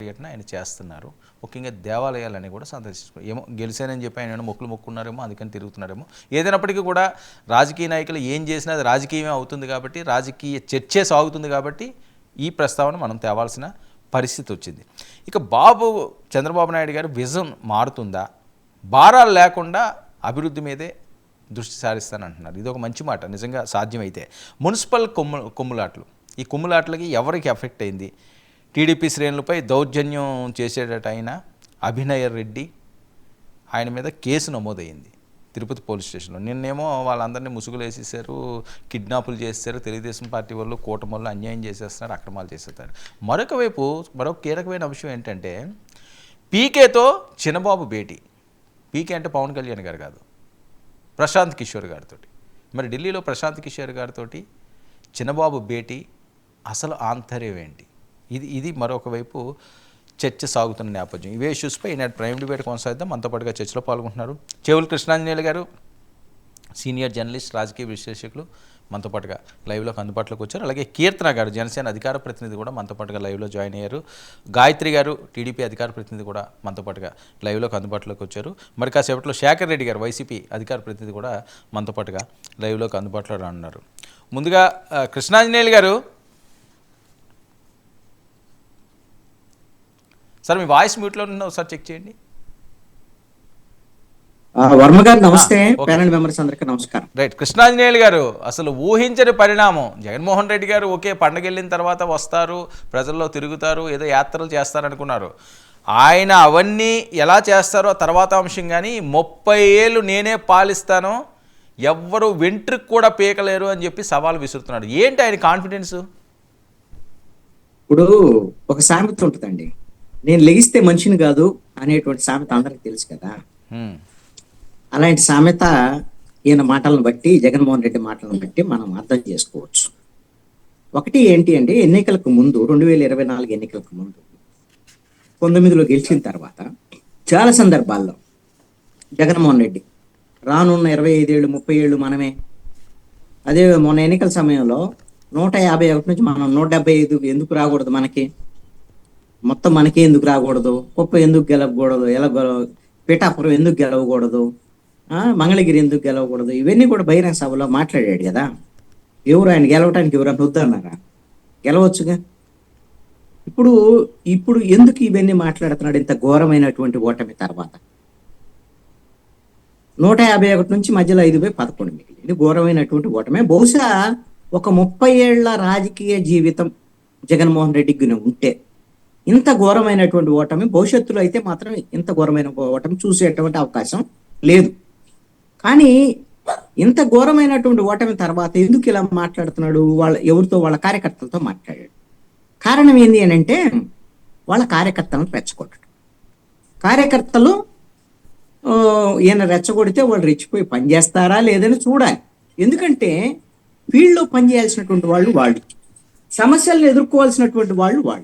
పర్యటన ఆయన చేస్తున్నారు. ముఖ్యంగా దేవాలయాలని కూడా సందర్శించుకో ఏమో గెలిచానని చెప్పి ఆయన మొక్కులు మొక్కున్నారేమో, అందుకని తిరుగుతున్నారేమో. ఏదైనప్పటికీ కూడా రాజకీయ నాయకులు ఏం చేసినా అది రాజకీయమే అవుతుంది కాబట్టి, రాజకీయ చర్చే సాగుతుంది కాబట్టి ఈ ప్రస్తావన మనం తేవాల్సిన పరిస్థితి వచ్చింది. ఇక చంద్రబాబు నాయుడు గారు విజన్ మారుతుందా? భారాలు లేకుండా అభివృద్ధి మీదే దృష్టి సారిస్తానంటున్నారు. ఇది ఒక మంచి మాట నిజంగా సాధ్యమైతే. మున్సిపల్ కొమ్ములాట్లు, ఈ కొమ్ములాట్లకి ఎవరికి ఎఫెక్ట్ అయింది? టీడీపీ శ్రేణులపై దౌర్జన్యం చేసేటట ఆయన అభినయ రెడ్డి, ఆయన మీద కేసు నమోదయ్యింది తిరుపతి పోలీస్ స్టేషన్లో. నిన్నేమో వాళ్ళందరినీ ముసుగులు వేసేసారు, కిడ్నాపులు చేస్తారు, తెలుగుదేశం పార్టీ వాళ్ళు కూటమి వాళ్ళు అన్యాయం చేసేస్తున్నారు, అక్రమాలు చేసేస్తారు. మరొక కీలకమైన అంశం ఏంటంటే పీకేతో చిన్నబాబు భేటీ. పీకే అంటే పవన్ కళ్యాణ్ గారు కాదు, ప్రశాంత్ కిషోర్ గారితో. మరి ఢిల్లీలో ప్రశాంత్ కిషోర్ గారితో చిన్నబాబు భేటీ అసలు ఆంతర్యం ఏంటి? ఇది మరొక వైపు చర్చ సాగుతున్న నేపథ్యం. ఇవే ఇష్యూస్పై ఈనాడు ప్రైమ్ డిబేట్ కొనసాగిద్దాం. మనతో పాటుగా చర్చలో పాల్గొంటున్నారు చెవులు కృష్ణాంజనేయులు గారు, సీనియర్ జర్నలిస్ట్, రాజకీయ విశ్లేషకులు, మనతో పాటుగా లైవ్లోకి అందుబాటులోకి వచ్చారు. అలాగే కీర్తన గారు, జనసేన అధికార ప్రతినిధి కూడా మనతో పాటుగా లైవ్లో జాయిన్ అయ్యారు. గాయత్రి గారు, టీడీపీ అధికార ప్రతినిధి కూడా మనతో పాటుగా లైవ్లోకి అందుబాటులోకి వచ్చారు. మరి కాసేపట్లో శేఖర్ రెడ్డి గారు, వైసీపీ అధికార ప్రతినిధి కూడా మనతో పాటుగా లైవ్లోకి అందుబాటులో రానున్నారు. ముందుగా కృష్ణాంజనేయులు గారు, సార్ మీ వాయిస్ మ్యూట్లో ఉన్న ఒకసారి చెక్ చేయండి. వర్మ గారు నమస్తే, ప్యానెల్ మెంబర్స్ అందరికీ నమస్కారం. రైట్, కృష్ణాంజనేయులు గారు, అసలు ఊహించని పరిణామం. జగన్మోహన్ రెడ్డి గారు ఓకే పండగ వెళ్ళిన తర్వాత వస్తారు, ప్రజల్లో తిరుగుతారు, ఏదో యాత్రలు చేస్తారనుకున్నారు. ఆయన అవన్నీ ఎలా చేస్తారో తర్వాత అంశం, కానీ 30 ఏళ్ళు నేనే పాలిస్తాను, ఎవ్వరు వెంట్రుకు కూడా పీకలేరు అని చెప్పి సవాల్ విసురుతున్నాడు. ఏంటి ఆయన కాన్ఫిడెన్స్? ఇప్పుడు ఒక సామెత ఉంటుందండి, నేను లెగిస్తే మనిషిని కాదు అనేటువంటి సామెత అందరికి తెలుసు కదా. అలాంటి సామెత ఈయన మాటలను బట్టి, జగన్మోహన్ రెడ్డి మాటలను బట్టి మనం అర్థం చేసుకోవచ్చు. ఒకటి ఏంటి అంటే, ఎన్నికలకు ముందు 2024 ఎన్నికలకు ముందు 19లో గెలిచిన తర్వాత చాలా సందర్భాల్లో జగన్మోహన్ రెడ్డి రానున్న 25 ఏళ్ళు 30 ఏళ్ళు మనమే, అదే మొన్న ఎన్నికల సమయంలో 151 నుంచి మనం 175 ఎందుకు రాకూడదు, మొత్తం మనకే ఎందుకు రాకూడదు, కుప్ప ఎందుకు గెలవకూడదు, పిఠాపురం ఎందుకు గెలవకూడదు, మంగళగిరి ఎందుకు గెలవకూడదు, ఇవన్నీ కూడా బహిరంగ సభలో మాట్లాడాడు కదా. ఎవరు ఆయన గెలవటానికి ఎవరన్నా వద్దన్నారా? గెలవచ్చుగా. ఇప్పుడు ఎందుకు ఇవన్నీ మాట్లాడుతున్నాడు ఇంత ఘోరమైనటువంటి ఓటమి తర్వాత? 151 నుంచి మధ్యలో 5/11 మిగిలి, ఇది ఘోరమైనటువంటి ఓటమే. బహుశా ఒక 30 ఏళ్ల రాజకీయ జీవితం జగన్మోహన్ రెడ్డికి ఉంటే ఇంత ఘోరమైనటువంటి ఓటమి భవిష్యత్తులో అయితే మాత్రం ఇంత ఘోరమైన ఓటమి చూసేటువంటి అవకాశం లేదు. కానీ ఇంత ఘోరమైనటువంటి ఓటమి తర్వాత ఎందుకు ఇలా మాట్లాడుతున్నాడు? వాళ్ళ కార్యకర్తలతో మాట్లాడాడు. కారణం ఏంది అని అంటే, వాళ్ళ కార్యకర్తలను రెచ్చగొట్టడం. కార్యకర్తలు ఈయన రెచ్చగొడితే వాళ్ళు రెచ్చిపోయి పనిచేస్తారా లేదని చూడాలి. ఎందుకంటే ఫీల్డ్లో పనిచేయాల్సినటువంటి వాళ్ళు, సమస్యలను ఎదుర్కోవాల్సినటువంటి వాళ్ళు,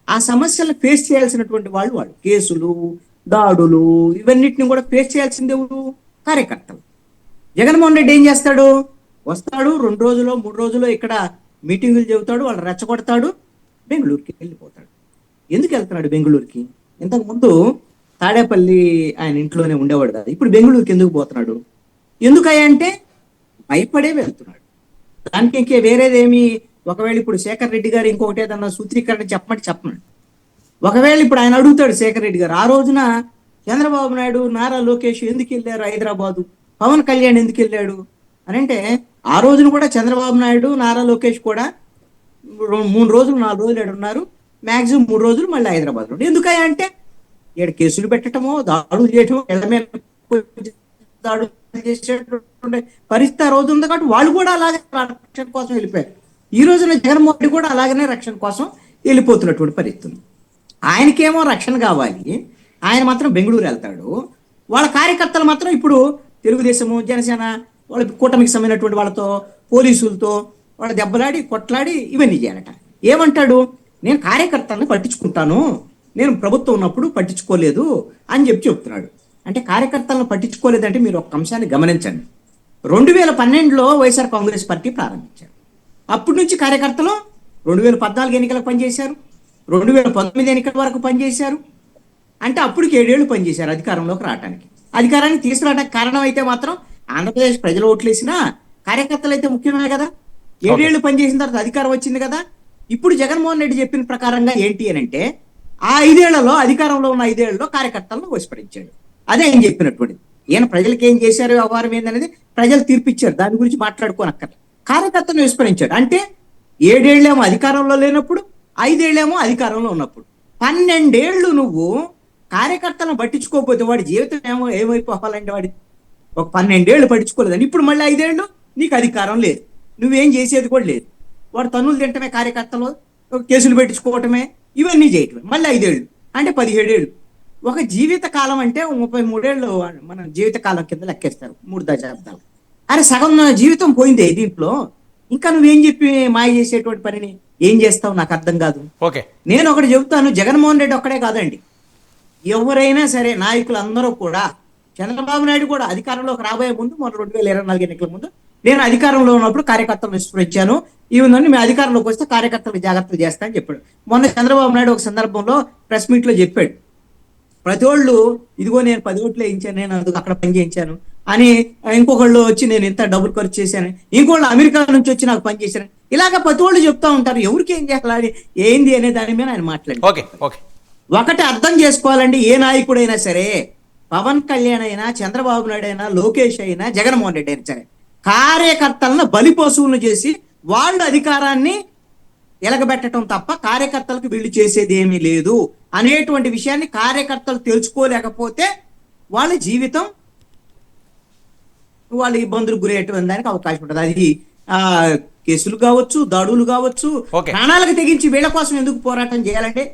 ఆ సమస్యలను ఫేస్ చేయాల్సినటువంటి వాళ్ళు. కేసులు, దాడులు, ఇవన్నిటిని కూడా ఫేస్ చేయాల్సింది ఎవరు? కార్యకర్తలు. జగన్మోహన్ రెడ్డి ఏం చేస్తాడు? వస్తాడు, 2 రోజులు 3 రోజులు ఇక్కడ మీటింగులు చెబుతాడు, వాళ్ళు రెచ్చగొడతాడు, బెంగళూరుకి వెళ్ళిపోతాడు. ఎందుకు వెళ్తున్నాడు బెంగళూరుకి? ఇంతకుముందు తాడేపల్లి ఆయన ఇంట్లోనే ఉండేవాడు కదా, ఇప్పుడు బెంగళూరుకి ఎందుకు పోతున్నాడు? ఎందుకయ్యా అంటే భయపడే వెళ్తున్నాడు. దానికి ఇంకే వేరేదేమి. ఒకవేళ ఇప్పుడు శేఖర్ రెడ్డి గారు ఇంకొకటి ఏదన్నా సూత్రీకరణ చెప్పమని ఒకవేళ ఇప్పుడు ఆయన అడుగుతాడు శేఖర్ రెడ్డి గారు, ఆ రోజున చంద్రబాబు నాయుడు, నారా లోకేష్ ఎందుకు వెళ్ళారు హైదరాబాదు, పవన్ కళ్యాణ్ ఎందుకు వెళ్ళాడు అని అంటే, ఆ రోజున కూడా చంద్రబాబు నాయుడు, నారా లోకేష్ కూడా 3 రోజులు 4 రోజులు ఉన్నారు, మాక్సిమం 3 రోజులు మళ్ళీ హైదరాబాద్ లో. ఎందుకయ్యా అంటే ఇక్కడ కేసులు పెట్టడమో, దాడులు చేయటమో, దాడులు చేసేటువంటి పరిస్థితి ఆ రోజు ఉంది కాబట్టి వాళ్ళు కూడా అలాగే రక్షణ కోసం వెళ్ళిపోయారు. ఈ రోజున జగన్మోహన్ రెడ్డి కూడా అలాగనే రక్షణ కోసం వెళ్ళిపోతున్నటువంటి పరిస్థితి. ఆయనకేమో రక్షణ కావాలి, ఆయన మాత్రం బెంగళూరు వెళ్తాడు. వాళ్ళ కార్యకర్తలు మాత్రం ఇప్పుడు తెలుగుదేశము, జనసేన, వాళ్ళ కూటమికి సంబంధించినటువంటి వాళ్ళతో, పోలీసులతో వాళ్ళ దెబ్బలాడి కొట్లాడి ఇవన్నీ చేయాలట. ఏమంటాడు? నేను కార్యకర్తలను పట్టించుకుంటాను, నేను ప్రభుత్వం ఉన్నప్పుడు పట్టించుకోలేదు అని చెప్తున్నాడు. అంటే కార్యకర్తలను పట్టించుకోలేదంటే మీరు ఒక అంశాన్ని గమనించండి. 2012లో వైఎస్ఆర్ కాంగ్రెస్ పార్టీ ప్రారంభించారు. అప్పటి నుంచి కార్యకర్తలు 2014 ఎన్నికలకు పనిచేశారు, 2019 ఎన్నికల వరకు పనిచేశారు అంటే అప్పటికి 7 ఏళ్ళు పనిచేశారు అధికారంలోకి రావడానికి. అధికారానికి తీసుకురావడానికి కారణం అయితే మాత్రం ఆంధ్రప్రదేశ్ ప్రజలు ఓట్లేసినా కార్యకర్తలు అయితే ముఖ్యమే కదా. 7 ఏళ్ళు పనిచేసిన తర్వాత అధికారం వచ్చింది కదా. ఇప్పుడు జగన్మోహన్ రెడ్డి చెప్పిన ప్రకారంగా ఏంటి అని అంటే ఆ 5 ఏళ్లలో అధికారంలో ఉన్న 5 ఏళ్లలో కార్యకర్తలను వశపడించాడు. అదే ఆయన చెప్పినటువంటిది. ఈయన ప్రజలకు ఏం చేశారు, వ్యవహారం ఏందనేది ప్రజలు తీర్పిచ్చారు, దాని గురించి మాట్లాడుకోనక్కర్లేదు. కార్యకర్తను విస్మరించాడు అంటే 7 ఏళ్ళేమో అధికారంలో లేనప్పుడు, 5 ఏళ్ళేమో అధికారంలో ఉన్నప్పుడు. 12 ఏళ్ళు నువ్వు కార్యకర్తలను పట్టించుకోకపోతే వాడి జీవితం ఏమైపోవాలంటే వాడి ఒక 12 ఏళ్ళు పట్టించుకోలేదని ఇప్పుడు మళ్ళీ 5 ఏళ్ళు నీకు అధికారం లేదు, నువ్వేం చేసేది కూడా లేదు. వాడు తన్నులు తింటమే, కార్యకర్తలు కేసులు పెట్టించుకోవటమే, ఇవన్నీ చేయటమే. మళ్ళీ 5 ఏళ్ళు అంటే 17 ఏళ్ళు. ఒక జీవిత కాలం అంటే 33 ఏళ్ళు మన జీవిత కాలం కింద లెక్కేస్తారు, 3 దశాబ్దాలు. అరే సగం జీవితం పోయిందే దీంట్లో. ఇంకా నువ్వేం చెప్పి మాయ చేసేటువంటి పనిని ఏం చేస్తావు నాకు అర్థం కాదు. ఓకే, నేను ఒకటి చెబుతాను, జగన్మోహన్ రెడ్డి ఒక్కడే కాదండి, ఎవరైనా సరే నాయకులు అందరూ కూడా, చంద్రబాబు నాయుడు కూడా అధికారంలోకి రాబోయే ముందు, మొన్న 2024 ఎన్నికల ముందు నేను అధికారంలో ఉన్నప్పుడు కార్యకర్తలను విస్మరించాను, ఈవెన్ మేము అధికారంలోకి వస్తే కార్యకర్తలకు జాగ్రత్తలు చేస్తా అని చెప్పాడు. మొన్న చంద్రబాబు నాయుడు ఒక సందర్భంలో ప్రెస్ మీట్ లో చెప్పాడు, ప్రతి వాళ్ళు ఇదిగో నేను 10 ఓట్లు వేయించాను, నేను అక్కడ పని చేయించాను అని, ఇంకొకళ్ళు వచ్చి నేను ఇంత డబ్బులు ఖర్చు చేశాను, ఇంకోళ్ళు అమెరికా నుంచి వచ్చి నాకు పని చేశాను, ఇలాగ ప్రతి వాళ్ళు చెప్తా ఉంటారు. ఎవరికి ఏం చేయాలి ఏంది అనే దాని మీద ఆయన మాట్లాడారు. Okay, okay. ఒకటి అర్థం చేసుకోవాలండి, ఏ నాయకుడైనా సరే, పవన్ కళ్యాణ్ అయినా, చంద్రబాబు నాయుడు అయినా, లోకేష్ అయినా, జగన్మోహన్ రెడ్డి అయినా సరే, కార్యకర్తలను బలిపశువులను చేసి వాళ్ళు అధికారాన్ని ఎలగబెట్టడం తప్ప కార్యకర్తలకు వీళ్ళు చేసేది ఏమీ లేదు అనేటువంటి విషయాన్ని కార్యకర్తలు తెలుసుకోలేకపోతే వాళ్ళ జీవితం వాళ్ళ ఇబ్బందులకు గురయ్యేటువంటి దానికి అవకాశం ఉంటుంది. అది కేసులు కావచ్చు, దాడులు కావచ్చు, ప్రాణాలకు తెగించి వీళ్ళ కోసం ఎందుకు పోరాటం చేయాలంటే,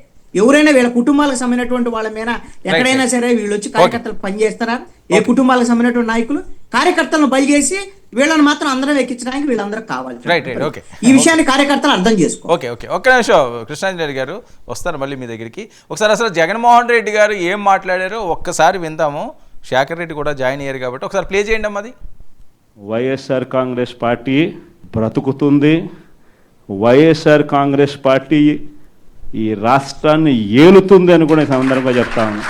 ఎవరైనా వీళ్ళ కుటుంబాలకు సంబంధించినటువంటి వాళ్ళ మీద ఎక్కడైనా సరే వీళ్ళు వచ్చి కార్యకర్తలు పనిచేస్తారా? ఏ కుటుంబాలకు సంబంధించినటువంటి నాయకులు కార్యకర్తలను బలి చేసి వీళ్ళని మాత్రం అందరం ఎక్కించడానికి వీళ్ళందరూ కావాలి. ఈ విషయాన్ని కార్యకర్తలు అర్థం చేసుకో. ఓకే, ఓకే, ఒక్క నిమిషం కృష్ణాంజలి గారు వస్తారు మళ్ళీ మీ దగ్గరికి. ఒకసారి అసలు జగన్మోహన్ రెడ్డి గారు ఏం మాట్లాడారో ఒక్కసారి విందాము. శేఖర్ రెడ్డి కూడా జాయిన్ అయ్యారు కాబట్టి ఒకసారి ప్లే చేయండి అమ్మది. వైఎస్ఆర్ కాంగ్రెస్ పార్టీ బ్రతుకుతుంది, వైఎస్ఆర్ కాంగ్రెస్ పార్టీ ఈ రాష్ట్రాన్ని ఏలుతుంది అని కూడా ఈ సందర్భంగా చెప్తాను.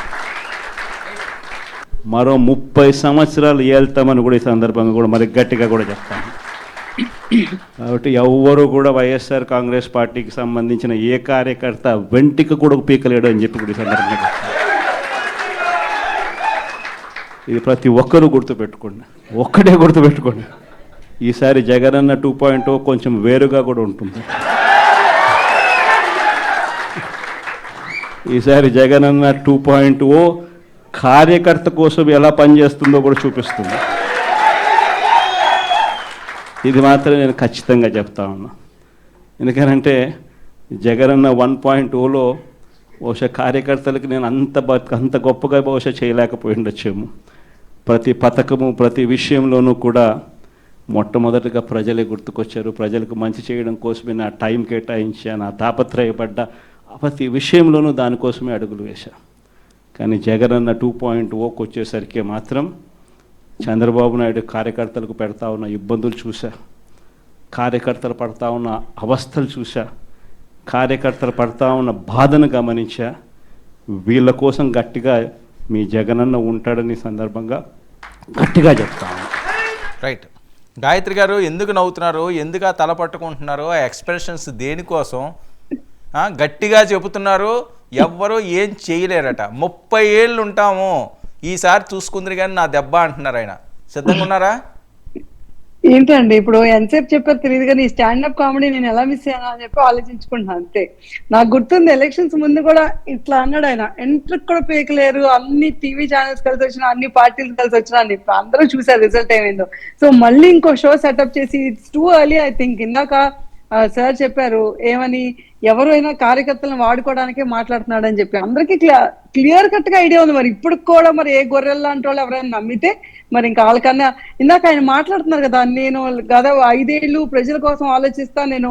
మరో 30 సంవత్సరాలు ఏళ్తామని కూడా ఈ సందర్భంగా కూడా మరి గట్టిగా కూడా చెప్తాను. కాబట్టి ఎవ్వరూ కూడా వైఎస్ఆర్ కాంగ్రెస్ పార్టీకి సంబంధించిన ఏ కార్యకర్త వెంటికి కూడా పీకలేడు అని చెప్పి కూడా ఈ సందర్భంగా చెప్తాను. ఇది ప్రతి ఒక్కరూ గుర్తుపెట్టుకోండి, ఒక్కటే గుర్తుపెట్టుకోండి. ఈసారి జగనన్న 2.0 కొంచెం వేరుగా కూడా ఉంటుంది. ఈసారి జగనన్న 2.0 కార్యకర్త కోసం ఎలా పనిచేస్తుందో కూడా చూపిస్తుంది. ఇది మాత్రం నేను ఖచ్చితంగా చెప్తా ఉన్నా. ఎందుకనంటే జగనన్న 1.0లో బహుశా కార్యకర్తలకు నేను అంత గొప్పగా బహుశా చేయలేకపోయి ఉండొచ్చేమో. ప్రతి పథకము, ప్రతి విషయంలోనూ కూడా మొట్టమొదటిగా ప్రజలే గుర్తుకొచ్చారు. ప్రజలకు మంచి చేయడం కోసమే నా టైం కేటాయించా, నా తాపత్రయపడ్డా, ప్రతి విషయంలోనూ దానికోసమే అడుగులు వేశా. కానీ జగనన్న 2.0కి వచ్చేసరికి మాత్రం చంద్రబాబు నాయుడు కార్యకర్తలకు పెడతా ఉన్న ఇబ్బందులు చూసా, కార్యకర్తలు పడతా ఉన్న అవస్థలు చూసా, కార్యకర్తలు పడతా ఉన్న బాధను గమనించా. వీళ్ళ కోసం గట్టిగా మీ జగనన్న ఉంటాడని సందర్భంగా గట్టిగా చెప్తాను. రైట్. గాయత్రి గారు ఎందుకు నవ్వుతున్నారు, ఎందుకు తల పట్టుకుంటున్నారు, ఆ ఎక్స్ప్రెషన్స్ దేనికోసం? గట్టిగా చెబుతున్నారు, ఎవ్వరూ ఏం చేయలేరట. 30 ఏళ్ళు ఉంటాము, ఈసారి చూసుకుందరు కానీ నా దెబ్బ అంటున్నారు. ఆయన సిద్ధంగా ఉన్నారా? ఏంటండి ఇప్పుడు ఎంతసేపు చెప్పారు తెలియదు కానీ ఈ స్టాండప్ కామెడీ నేను ఎలా మిస్ అయ్యాను అని చెప్పి ఆలోచించుకుంటున్నాను అంతే. నాకు గుర్తుంది ఎలక్షన్స్ ముందు కూడా ఇట్లా అన్నాడు ఆయన, ఎంట్రికి కూడా పేకలేరు, అన్ని టీవీ ఛానల్స్ కలిసి వచ్చినా, అన్ని పార్టీలు కలిసి వచ్చినా అని. ఇప్పుడు అందరూ చూసారు రిజల్ట్ ఏమైందో. సో మళ్ళీ ఇంకో షో సెటప్ చేసి it's too early I think. ఇందాక సార్ చెప్పారు ఏమని, ఎవరైనా కార్యకర్తలను వాడుకోవడానికే మాట్లాడుతున్నాడు అని చెప్పి. అందరికీ క్లియర్ కట్ గా ఐడియా ఉంది. మరి ఇప్పుడు కూడా మరి ఏ గొర్రెలు లాంటి వాళ్ళు ఎవరైనా నమ్మితే మరి ఇంకా వాళ్ళకన్నా, ఇందాక ఆయన మాట్లాడుతున్నారు కదా, నేను గత 5 ఏళ్ళు ప్రజల కోసం ఆలోచిస్తా, నేను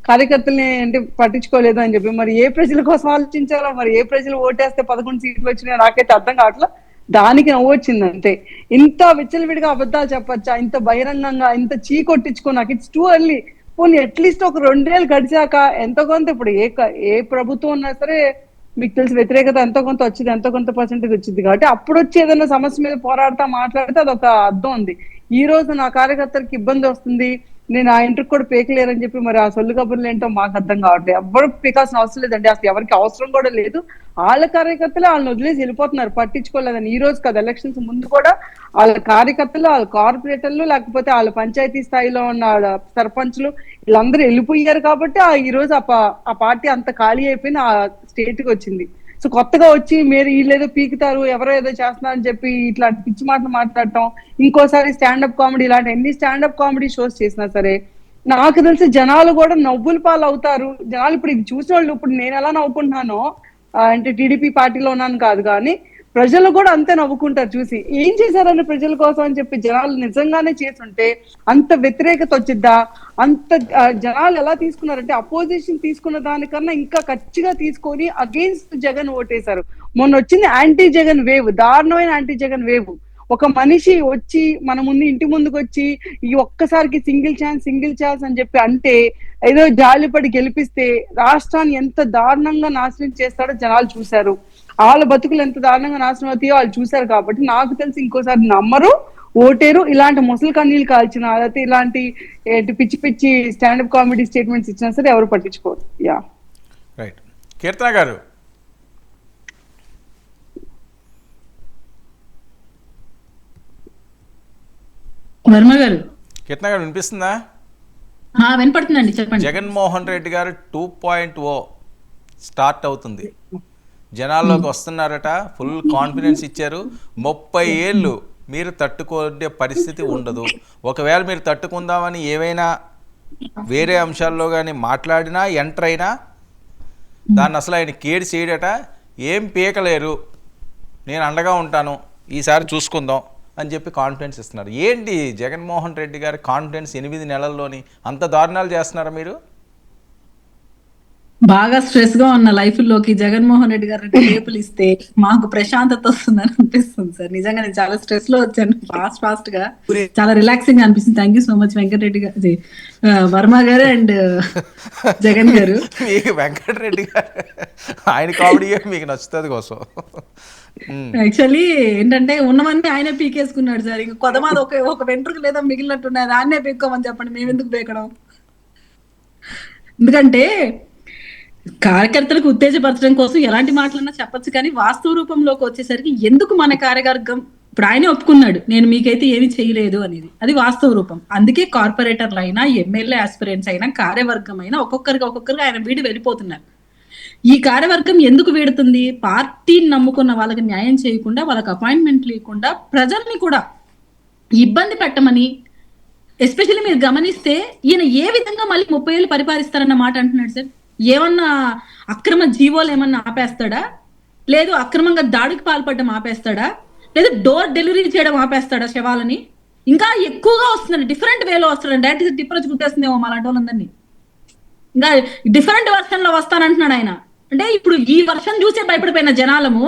కార్యకర్తల్ని అంటే పట్టించుకోలేదు అని చెప్పి. మరి ఏ ప్రజల కోసం ఆలోచించారో, మరి ఏ ప్రజలు ఓటేస్తే 11 సీట్లు వచ్చినాయో నాకైతే అర్థం కావట్లా. దానికి నవ్వు వచ్చింది అంతే. ఇంత విచ్చలవిడిగా అబద్ధాలు చెప్పచ్చా, ఇంత బహిరంగంగా, ఇంత చీ కొట్టించుకో, నాకు ఇట్స్ టూ ఎర్లీ. పోనీ అట్లీస్ట్ ఒక 2 ఏళ్ళు గడిచాక ఎంతో కొంత ఇప్పుడు ఏ ప్రభుత్వం ఉన్నా సరే మీకు తెలిసి వ్యతిరేకత ఎంతో కొంత వచ్చింది, ఎంతో కొంత పర్సెంటేజ్ వచ్చింది కాబట్టి అప్పుడు వచ్చి ఏదైనా సమస్య మీద పోరాడతా మాట్లాడితే అదొక అర్థం ఉంది. ఈ రోజు నా కార్యకర్తలకు ఇబ్బంది వస్తుంది, నేను ఆ ఇంటికి కూడా పీకలేరని చెప్పి మరి ఆ సొల్లు కబుర్లు ఏంటో మాకు అర్థం కావట్లేదు. ఎవ్వరు పీకాల్సిన అవసరం లేదండి, అసలు ఎవరికి అవసరం కూడా లేదు. వాళ్ళ కార్యకర్తలు వాళ్ళని వదిలేసి వెళ్ళిపోతున్నారు, పట్టించుకోలేదని. ఈ రోజు కదా, ఎలక్షన్స్ ముందు కూడా వాళ్ళ కార్యకర్తలు, వాళ్ళ కార్పొరేటర్లు, లేకపోతే వాళ్ళ పంచాయతీ స్థాయిలో ఉన్న సర్పంచ్లు వీళ్ళందరూ వెళ్ళిపోయారు కాబట్టి ఈ రోజు ఆ పార్టీ అంత ఖాళీ అయిపోయింది, ఆ స్టేట్ కి వచ్చింది. సో కొత్తగా వచ్చి మీరు వీళ్ళేదో పీకుతారు, ఎవరో ఏదో చేస్తున్నారని చెప్పి ఇట్లాంటి పిచ్చి మాటలు మాట్లాడటం, ఇంకోసారి స్టాండప్ కామెడీ, ఇలాంటి ఎన్ని స్టాండప్ కామెడీ షోస్ చేసినా సరే నాకు తెలిసి జనాలు కూడా నవ్వుల పాలు అవుతారు. జనాలు ఇప్పుడు ఇది చూసిన వాళ్ళు, ఇప్పుడు నేను ఎలా నవ్వుకుంటున్నానో అంటే టీడీపీ పార్టీలో ఉన్నాను కాదు కానీ ప్రజలు కూడా అంతే నవ్వుకుంటారు చూసి. ఏం చేశారని ప్రజల కోసం అని చెప్పి జనాలు నిజంగానే చేస్తుంటే అంత వ్యతిరేకత వచ్చిద్దా? అంత జనాలు ఎలా తీసుకున్నారంటే అపోజిషన్ తీసుకున్న దానికన్నా ఇంకా ఖచ్చితంగా తీసుకొని అగేన్స్ట్ జగన్ ఓటేశారు. మొన్న వచ్చింది యాంటీ జగన్ వేవ్, దారుణమైన యాంటీ జగన్ వేవ్. ఒక మనిషి వచ్చి మన ముందు ఇంటి ముందుకు వచ్చి ఈ ఒక్కసారికి సింగిల్ ఛాన్స్ అని చెప్పి అంటే ఏదో జాలిపడి గెలిపిస్తే రాష్ట్రాన్ని ఎంత దారుణంగా నాశనం చేస్తాడో జనాలు చూశారు. వాళ్ళ బతుకులు ఎంత దారుణంగా నాశనం అవుతాయో వాళ్ళు చూశారు. కాబట్టి నాకు తెలిసి ఇంకోసారి నమ్మరు, ఓటేరు. ఇలాంటి ముసలి కన్నీళ్ళు కాల్చిన, లేకపోతే ఇలాంటి పిచ్చి పిచ్చి స్టాండప్ కామెడీ స్టేట్మెంట్స్ ఇచ్చినా సరే ఎవరు పట్టించుకోరు. Yeah right. కీర్తన గారు, వర్మ గారు, కీర్తన గారు వినిపిస్తుందా? వినపడుతుందండి, చెప్పండి. జగన్మోహన్ రెడ్డి గారు 2.0 స్టార్ట్ అవుతుంది, జనాల్లోకి వస్తున్నారట, ఫుల్ కాన్ఫిడెన్స్ ఇచ్చారు. 30 ఏళ్ళు మీరు తట్టుకోనే పరిస్థితి ఉండదు. ఒకవేళ మీరు తట్టుకుందామని ఏవైనా వేరే అంశాల్లో కానీ మాట్లాడినా, ఎంటర్ అయినా దాన్ని అసలు ఆయన కేడి చేయడట. ఏం పీకలేరు, నేను అండగా ఉంటాను, ఈసారి చూసుకుందాం అని చెప్పి కాన్ఫిడెన్స్ ఇస్తున్నారు. ఏంటి జగన్మోహన్ రెడ్డి గారి కాన్ఫిడెన్స్ 8 నెలల్లోని అంత దారుణాలు చేస్తున్నారా మీరు? బాగా స్ట్రెస్ గా ఉన్న లైఫ్ లోకి జగన్మోహన్ రెడ్డి గారు రేపులు ఇస్తే మాకు ప్రశాంతత వస్తుందని అనిపిస్తుంది సార్. నిజంగా నేను చాలా స్ట్రెస్ లో వచ్చాను, ఫాస్ట్ గా చాలా రిలాక్సింగ్ గా అనిపిస్తుంది. Thank you so much Venkata Reddy garu, Varma గారు అండ్ జగన్ గారు. మీకు వెంకటరెడ్డి గారు ఆయన కామెడీ మీకు నచ్చుతుంది కోసం. యాక్చువల్లీ ఏంటంటే ఉన్నవన్నీ ఆయనే పీకేసుకున్నాడు సార్. ఇంక కొదమాది ఒక వెంట్రుక లేదా మిగిలినట్టున్నది, దాన్నే పీక్కోమని చెప్పండి, మేము ఎందుకు పీకడం? ఎందుకంటే కార్యకర్తలకు ఉత్తేజపరచడం కోసం ఎలాంటి మాటలన్నా చెప్పొచ్చు, కానీ వాస్తవ రూపంలోకి వచ్చేసరికి ఎందుకు మన కార్యవర్గం, ఇప్పుడు ఆయనే ఒప్పుకున్నాడు నేను మీకైతే ఏమీ చేయలేదు అనేది, అది వాస్తవ రూపం. అందుకే కార్పొరేటర్లు అయినా, ఎమ్మెల్యే ఆస్పిరెంట్స్ అయినా, కార్యవర్గం అయినా ఒక్కొక్కరికి ఆయన వీడి వెళ్ళిపోతున్నారు. ఈ కార్యవర్గం ఎందుకు వీడుతుంది? పార్టీని నమ్ముకున్న వాళ్ళకి న్యాయం చేయకుండా, వాళ్ళకి అపాయింట్మెంట్ లేకుండా ప్రజల్ని కూడా ఇబ్బంది పెట్టమని. ఎస్పెషల్లీ మీరు గమనిస్తే ఈయన ఏ విధంగా మళ్ళీ 30 ఏళ్ళు పరిపాలిస్తారన్న మాట అంటున్నాడు సార్. ఏమన్నా అక్రమ జీవోలు ఏమన్నా ఆపేస్తాడా? లేదు అక్రమంగా దాడికి పాల్పడడం ఆపేస్తాడా? లేదు డోర్ డెలివరీ చేయడం ఆపేస్తాడా శవాలని? ఇంకా ఎక్కువగా వస్తున్నాడు, డిఫరెంట్ వేలో వస్తాడు. డైరెక్ట్ టిప్పరొచ్చి గుర్తేస్తుందేమో అలాంటి వాళ్ళందరినీ. ఇంకా డిఫరెంట్ వర్షన్ లో వస్తానంటున్నాడు ఆయన. అంటే ఇప్పుడు ఈ వర్షన్ చూసే భయపడిపోయిన జనాలము,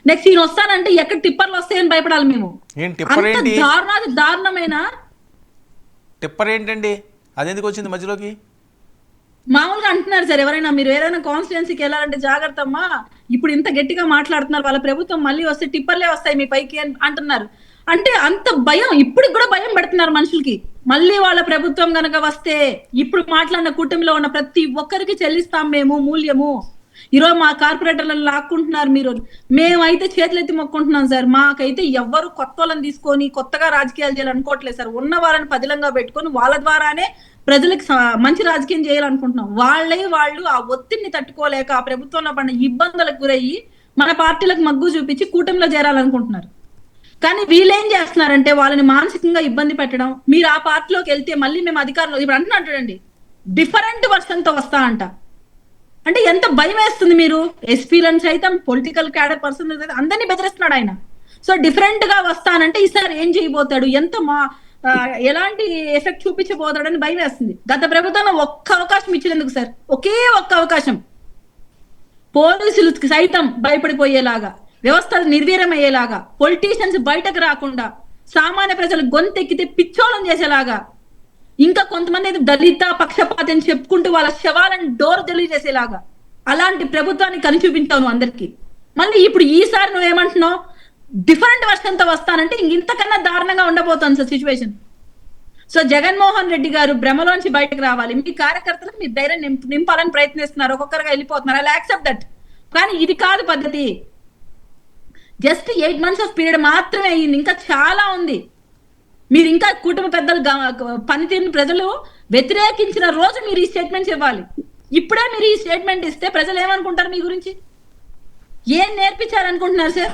నెక్స్ట్ ఈయన వస్తానంటే ఎక్కడ టిప్పర్లు వస్తాయని భయపడాలి మేము. దారుణమైన టిప్పర్ ఏంటండి, అది ఎందుకు వచ్చింది మధ్యలోకి? మామూలుగా అంటున్నారు సార్, ఎవరైనా మీరు ఏదైనా కాన్స్టిట్యున్సీకి వెళ్ళాలంటే జాగ్రత్త అమ్మా, ఇప్పుడు ఇంత గట్టిగా మాట్లాడుతున్నారు, వాళ్ళ ప్రభుత్వం మళ్ళీ వస్తే టిప్పర్లే వస్తాయి మీ పైకి అని అంటున్నారు. అంటే అంత భయం, ఇప్పుడు కూడా భయం పెడుతున్నారు మనుషులకి. మళ్ళీ వాళ్ళ ప్రభుత్వం గనక వస్తే ఇప్పుడు మాట్లాడిన కూటమిలో ఉన్న ప్రతి ఒక్కరికి చెల్లిస్తాం మేము మూల్యము. ఈరోజు మా కార్పొరేటర్లను లాక్కుంటున్నారు మీరు, మేమైతే చేతులెత్తి మొక్కుంటున్నాం సార్. మాకైతే ఎవ్వరు కొత్త వాళ్ళని తీసుకొని కొత్తగా రాజకీయాలు చేయాలనుకోవట్లేదు సార్. ఉన్న వాళ్ళని పదిలంగా పెట్టుకొని వాళ్ళ ద్వారానే ప్రజలకు మంచి రాజకీయం చేయాలనుకుంటున్నాం. వాళ్ళు ఆ ఒత్తిడిని తట్టుకోలేక ఆ ప్రభుత్వంలో పడిన ఇబ్బందులకు గురయ్యి మన పార్టీలకు మగ్గు చూపించి కూటమిలో చేరాలనుకుంటున్నారు. కానీ వీళ్ళేం చేస్తున్నారంటే వాళ్ళని మానసికంగా ఇబ్బంది పెట్టడం. మీరు ఆ పార్టీలోకి వెళ్తే మళ్ళీ మేము అధికారంలో, ఇప్పుడు అంటున్నాడు డిఫరెంట్ వర్షన్ తో వస్తా అంట. అంటే ఎంత భయం వేస్తుంది. మీరు ఎస్పీలను సైతం, పొలిటికల్ క్యాడర్ పర్సన్ అందరినీ బెదిరిస్తున్నాడు ఆయన. సో డిఫరెంట్ గా వస్తానంటే ఈసారి ఏం చేయబోతాడు, ఎలాంటి ఎఫెక్ట్ చూపించబోతాడని భయం వేస్తుంది. గత ప్రభుత్వంలో ఒక్క అవకాశం ఇచ్చినందుకు సార్, ఒకే ఒక్క అవకాశం, పోలీసులు సైతం భయపడిపోయేలాగా, వ్యవస్థలు నిర్వీర్యమయ్యేలాగా, పొలిటీషియన్స్ బయటకు రాకుండా, సామాన్య ప్రజలు గొంతెక్కితే పిచ్చోళం చేసేలాగా ఇంకా కొంతమంది అయితే దళిత పక్షపాతి అని చెప్పుకుంటూ వాళ్ళ శవాలను డోర్ తెలియజేసేలాగా అలాంటి ప్రభుత్వాన్ని కని చూపించావు నువ్వు అందరికి. మళ్ళీ ఇప్పుడు ఈసారి నువ్వేమంటున్నావు డిఫరెంట్ వర్షన్ తో వస్తానంటే ఇంతకన్నా దారుణంగా ఉండబోతోంది sir situation. So Jaganmohan Reddy గారు భ్రమలోంచి బయటకు రావాలి. మీ కార్యకర్తలకు మీ ధైర్యం నింపాలని ప్రయత్నిస్తున్నారు, ఒక్కొక్కరుగా వెళ్ళిపోతున్నారు. I accept that. కానీ ఇది కాదు పద్ధతి. జస్ట్ 8 months ఆఫ్ పీరియడ్ మాత్రమే అయ్యింది, ఇంకా చాలా ఉంది. మీరు ఇంకా కుటుంబ పెద్దలు పనితీరుని ప్రజలు వ్యతిరేకించిన రోజు మీరు ఈ స్టేట్మెంట్స్ ఇవ్వాలి. ఇప్పుడే మీరు ఈ స్టేట్మెంట్ ఇస్తే ప్రజలు ఏమనుకుంటారు మీ గురించి? ఏం నేర్పించారనుకుంటున్నారు సార్?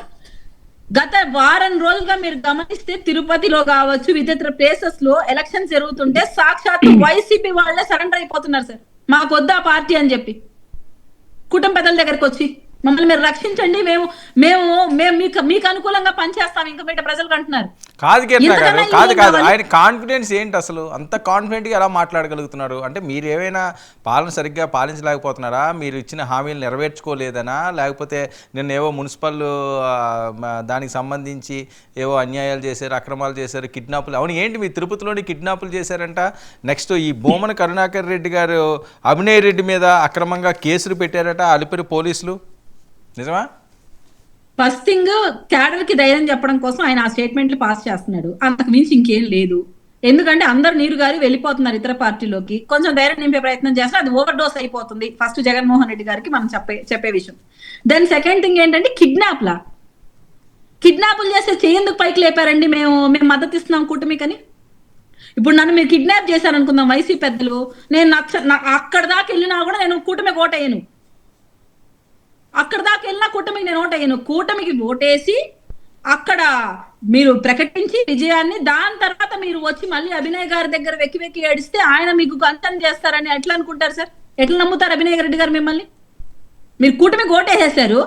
గత వారం రోజులుగా మీరు గమనిస్తే తిరుపతిలో కావచ్చు, ఇతర ప్లేసెస్ లో ఎలక్షన్ జరుగుతుంటే సాక్షాత్తు వైసీపీ వాళ్ళే సరెండర్ అయిపోతున్నారు సార్. మాకు వద్దా పార్టీ అని చెప్పి కుటుంబ పెద్దల దగ్గరకు వచ్చి మమ్మల్ని మీరు రక్షించండి, మేము మేము మేము మీకు అనుకూలంగా పనిచేస్తాం ఇంకా మీట ప్రజలకు అంటున్నారు. కాదు కీర్తన గారు, కాదు ఆయన కాన్ఫిడెన్స్ ఏంటి అసలు? అంత కాన్ఫిడెంట్గా ఎలా మాట్లాడగలుగుతున్నారు? అంటే మీరు ఏమైనా పాలన సరిగ్గా పాలించలేకపోతున్నారా? మీరు ఇచ్చిన హామీలు నెరవేర్చుకోలేదనా? లేకపోతే నిన్న ఏవో మున్సిపల్ దానికి సంబంధించి ఏవో అన్యాయాలు చేశారు, అక్రమాలు చేశారు, కిడ్నాపులు? అవును, ఏంటి మీ తిరుపతిలోని కిడ్నాపులు చేశారంట? నెక్స్ట్ ఈ భూమన కరుణాకర్ రెడ్డి గారు అభినయ్ రెడ్డి మీద అక్రమంగా కేసులు పెట్టారట అలిపిరి పోలీసులు, నిజమా? ఫస్ట్ థింగ్ క్యాడర్ కి ధైర్యం చెప్పడం కోసం ఆయన ఆ స్టేట్మెంట్లు పాస్ చేస్తున్నాడు, అంతకు మించి ఇంకేం లేదు. ఎందుకంటే అందరు నీరు గారి వెళ్ళిపోతున్నారు ఇతర పార్టీలోకి, కొంచెం ధైర్యం నింపే ప్రయత్నం చేస్తే అది ఓవర్ డోస్ అయిపోతుంది. ఫస్ట్ జగన్మోహన్ రెడ్డి గారికి మనం చెప్పే విషయం. దెన్ సెకండ్ థింగ్ ఏంటంటే కిడ్నాపులు చేస్తే చేయందుకు పైకి లేపారండి. మేము మద్దతు ఇస్తున్నాం కూటమికని. ఇప్పుడు నన్ను మీరు కిడ్నాప్ చేశారనుకుందాం వైసీపీ పెద్దలు, నేను అక్కడ దాకా వెళ్ళినా కూడా నేను కూటమికి ఓటయ్యను. అక్కడ దాకా వెళ్ళినా కూటమికి నేను ఓటయ్యాను. కూటమికి ఓటేసి అక్కడ మీరు ప్రకటించి విజయాన్ని, దాని తర్వాత మీరు వచ్చి మళ్ళీ అభినయ్ గారి దగ్గర వెక్కి ఏడిస్తే ఆయన మీకు అంతం చేస్తారని ఎట్లా అనుకుంటారు సార్? ఎట్లా నమ్ముతారు అభినయ్ రెడ్డి గారు మిమ్మల్ని? మీరు కూటమికి ఓటేసేసారు,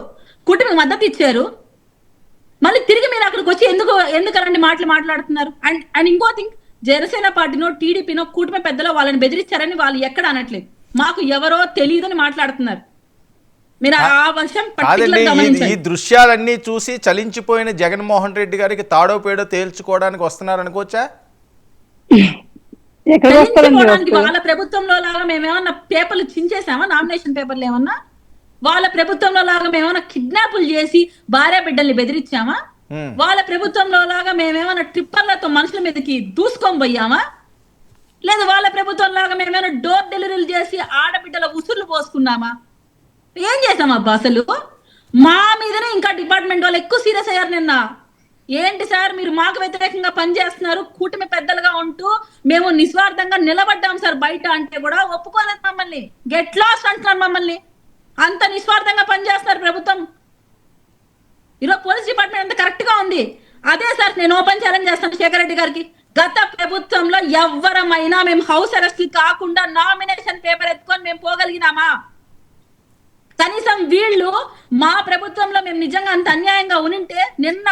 కూటమికి మద్దతు ఇచ్చారు, మళ్ళీ తిరిగి మీరు అక్కడికి వచ్చి ఎందుకు అలాంటి మాట్లాడుతున్నారు? అండ్ ఇంకో థింగ్, జనసేన పార్టీనో టీడీపీనో కూటమి పెద్దలో వాళ్ళని బెదిరించారని వాళ్ళు ఎక్కడ అనట్లేదు, మాకు ఎవరో తెలియదని మాట్లాడుతున్నారు. మీరు ఆ వర్షం ఈ దృశ్యాలన్నీ చూసి చలించిపోయిన జగన్మోహన్ రెడ్డి గారికి తాడో పేడో తేల్చుకోవడానికి వస్తున్నారు అనుకోవచ్చా? వాళ్ళ ప్రభుత్వంలో లాగా మేమేమన్నా పేపర్లు చించేసామా? నామినేషన్ పేపర్లు ఏమన్నా వాళ్ళ ప్రభుత్వంలో లాగా మేమేమన్నా కిడ్నాపులు చేసి భార్య బిడ్డల్ని బెదిరించామా? వాళ్ళ ప్రభుత్వంలో లాగా మేమేమన్నా ట్రిప్పర్లతో మనుషుల మీదకి దూసుకొని పోయామా? లేదా వాళ్ళ ప్రభుత్వం లాగా మేమేమైనా డోర్ డెలివరీలు చేసి ఆడబిడ్డల ఉసుర్లు పోసుకున్నామా? ఏం చేసాం అబ్బా అసలు? మా మీదనే ఇంకా డిపార్ట్మెంట్ వాళ్ళు ఎక్కువ సీరియస్ అయ్యారు నిన్న. ఏంటి సార్ మీరు మాకు వ్యతిరేకంగా పనిచేస్తున్నారు, కూటమి పెద్దలుగా ఉంటూ మేము నిస్వార్థంగా నిలబడ్డాం సార్ బయట అంటే కూడా ఒప్పుకోలేదు మమ్మల్ని. గెట్ లాస్ట్ అంటున్నారు మమ్మల్ని. అంత నిస్వార్థంగా పనిచేస్తున్నారు ప్రభుత్వం. ఈరోజు పోలీస్ డిపార్ట్మెంట్ అంత కరెక్ట్ గా ఉంది. అదే సార్ నేను ఓపెన్ ఛాలెంజ్ చేస్తాను శేఖర్ రెడ్డి గారికి. గత ప్రభుత్వంలో ఎవరమైనా మేము హౌస్ అరెస్ట్ కాకుండా నామినేషన్ పేపర్ ఎత్తుకొని మేము పోగలిగినామా? కనీసం వీళ్ళు మా ప్రభుత్వంలో మేము నిజంగా అంత అన్యాయంగా ఉనింటే నిన్న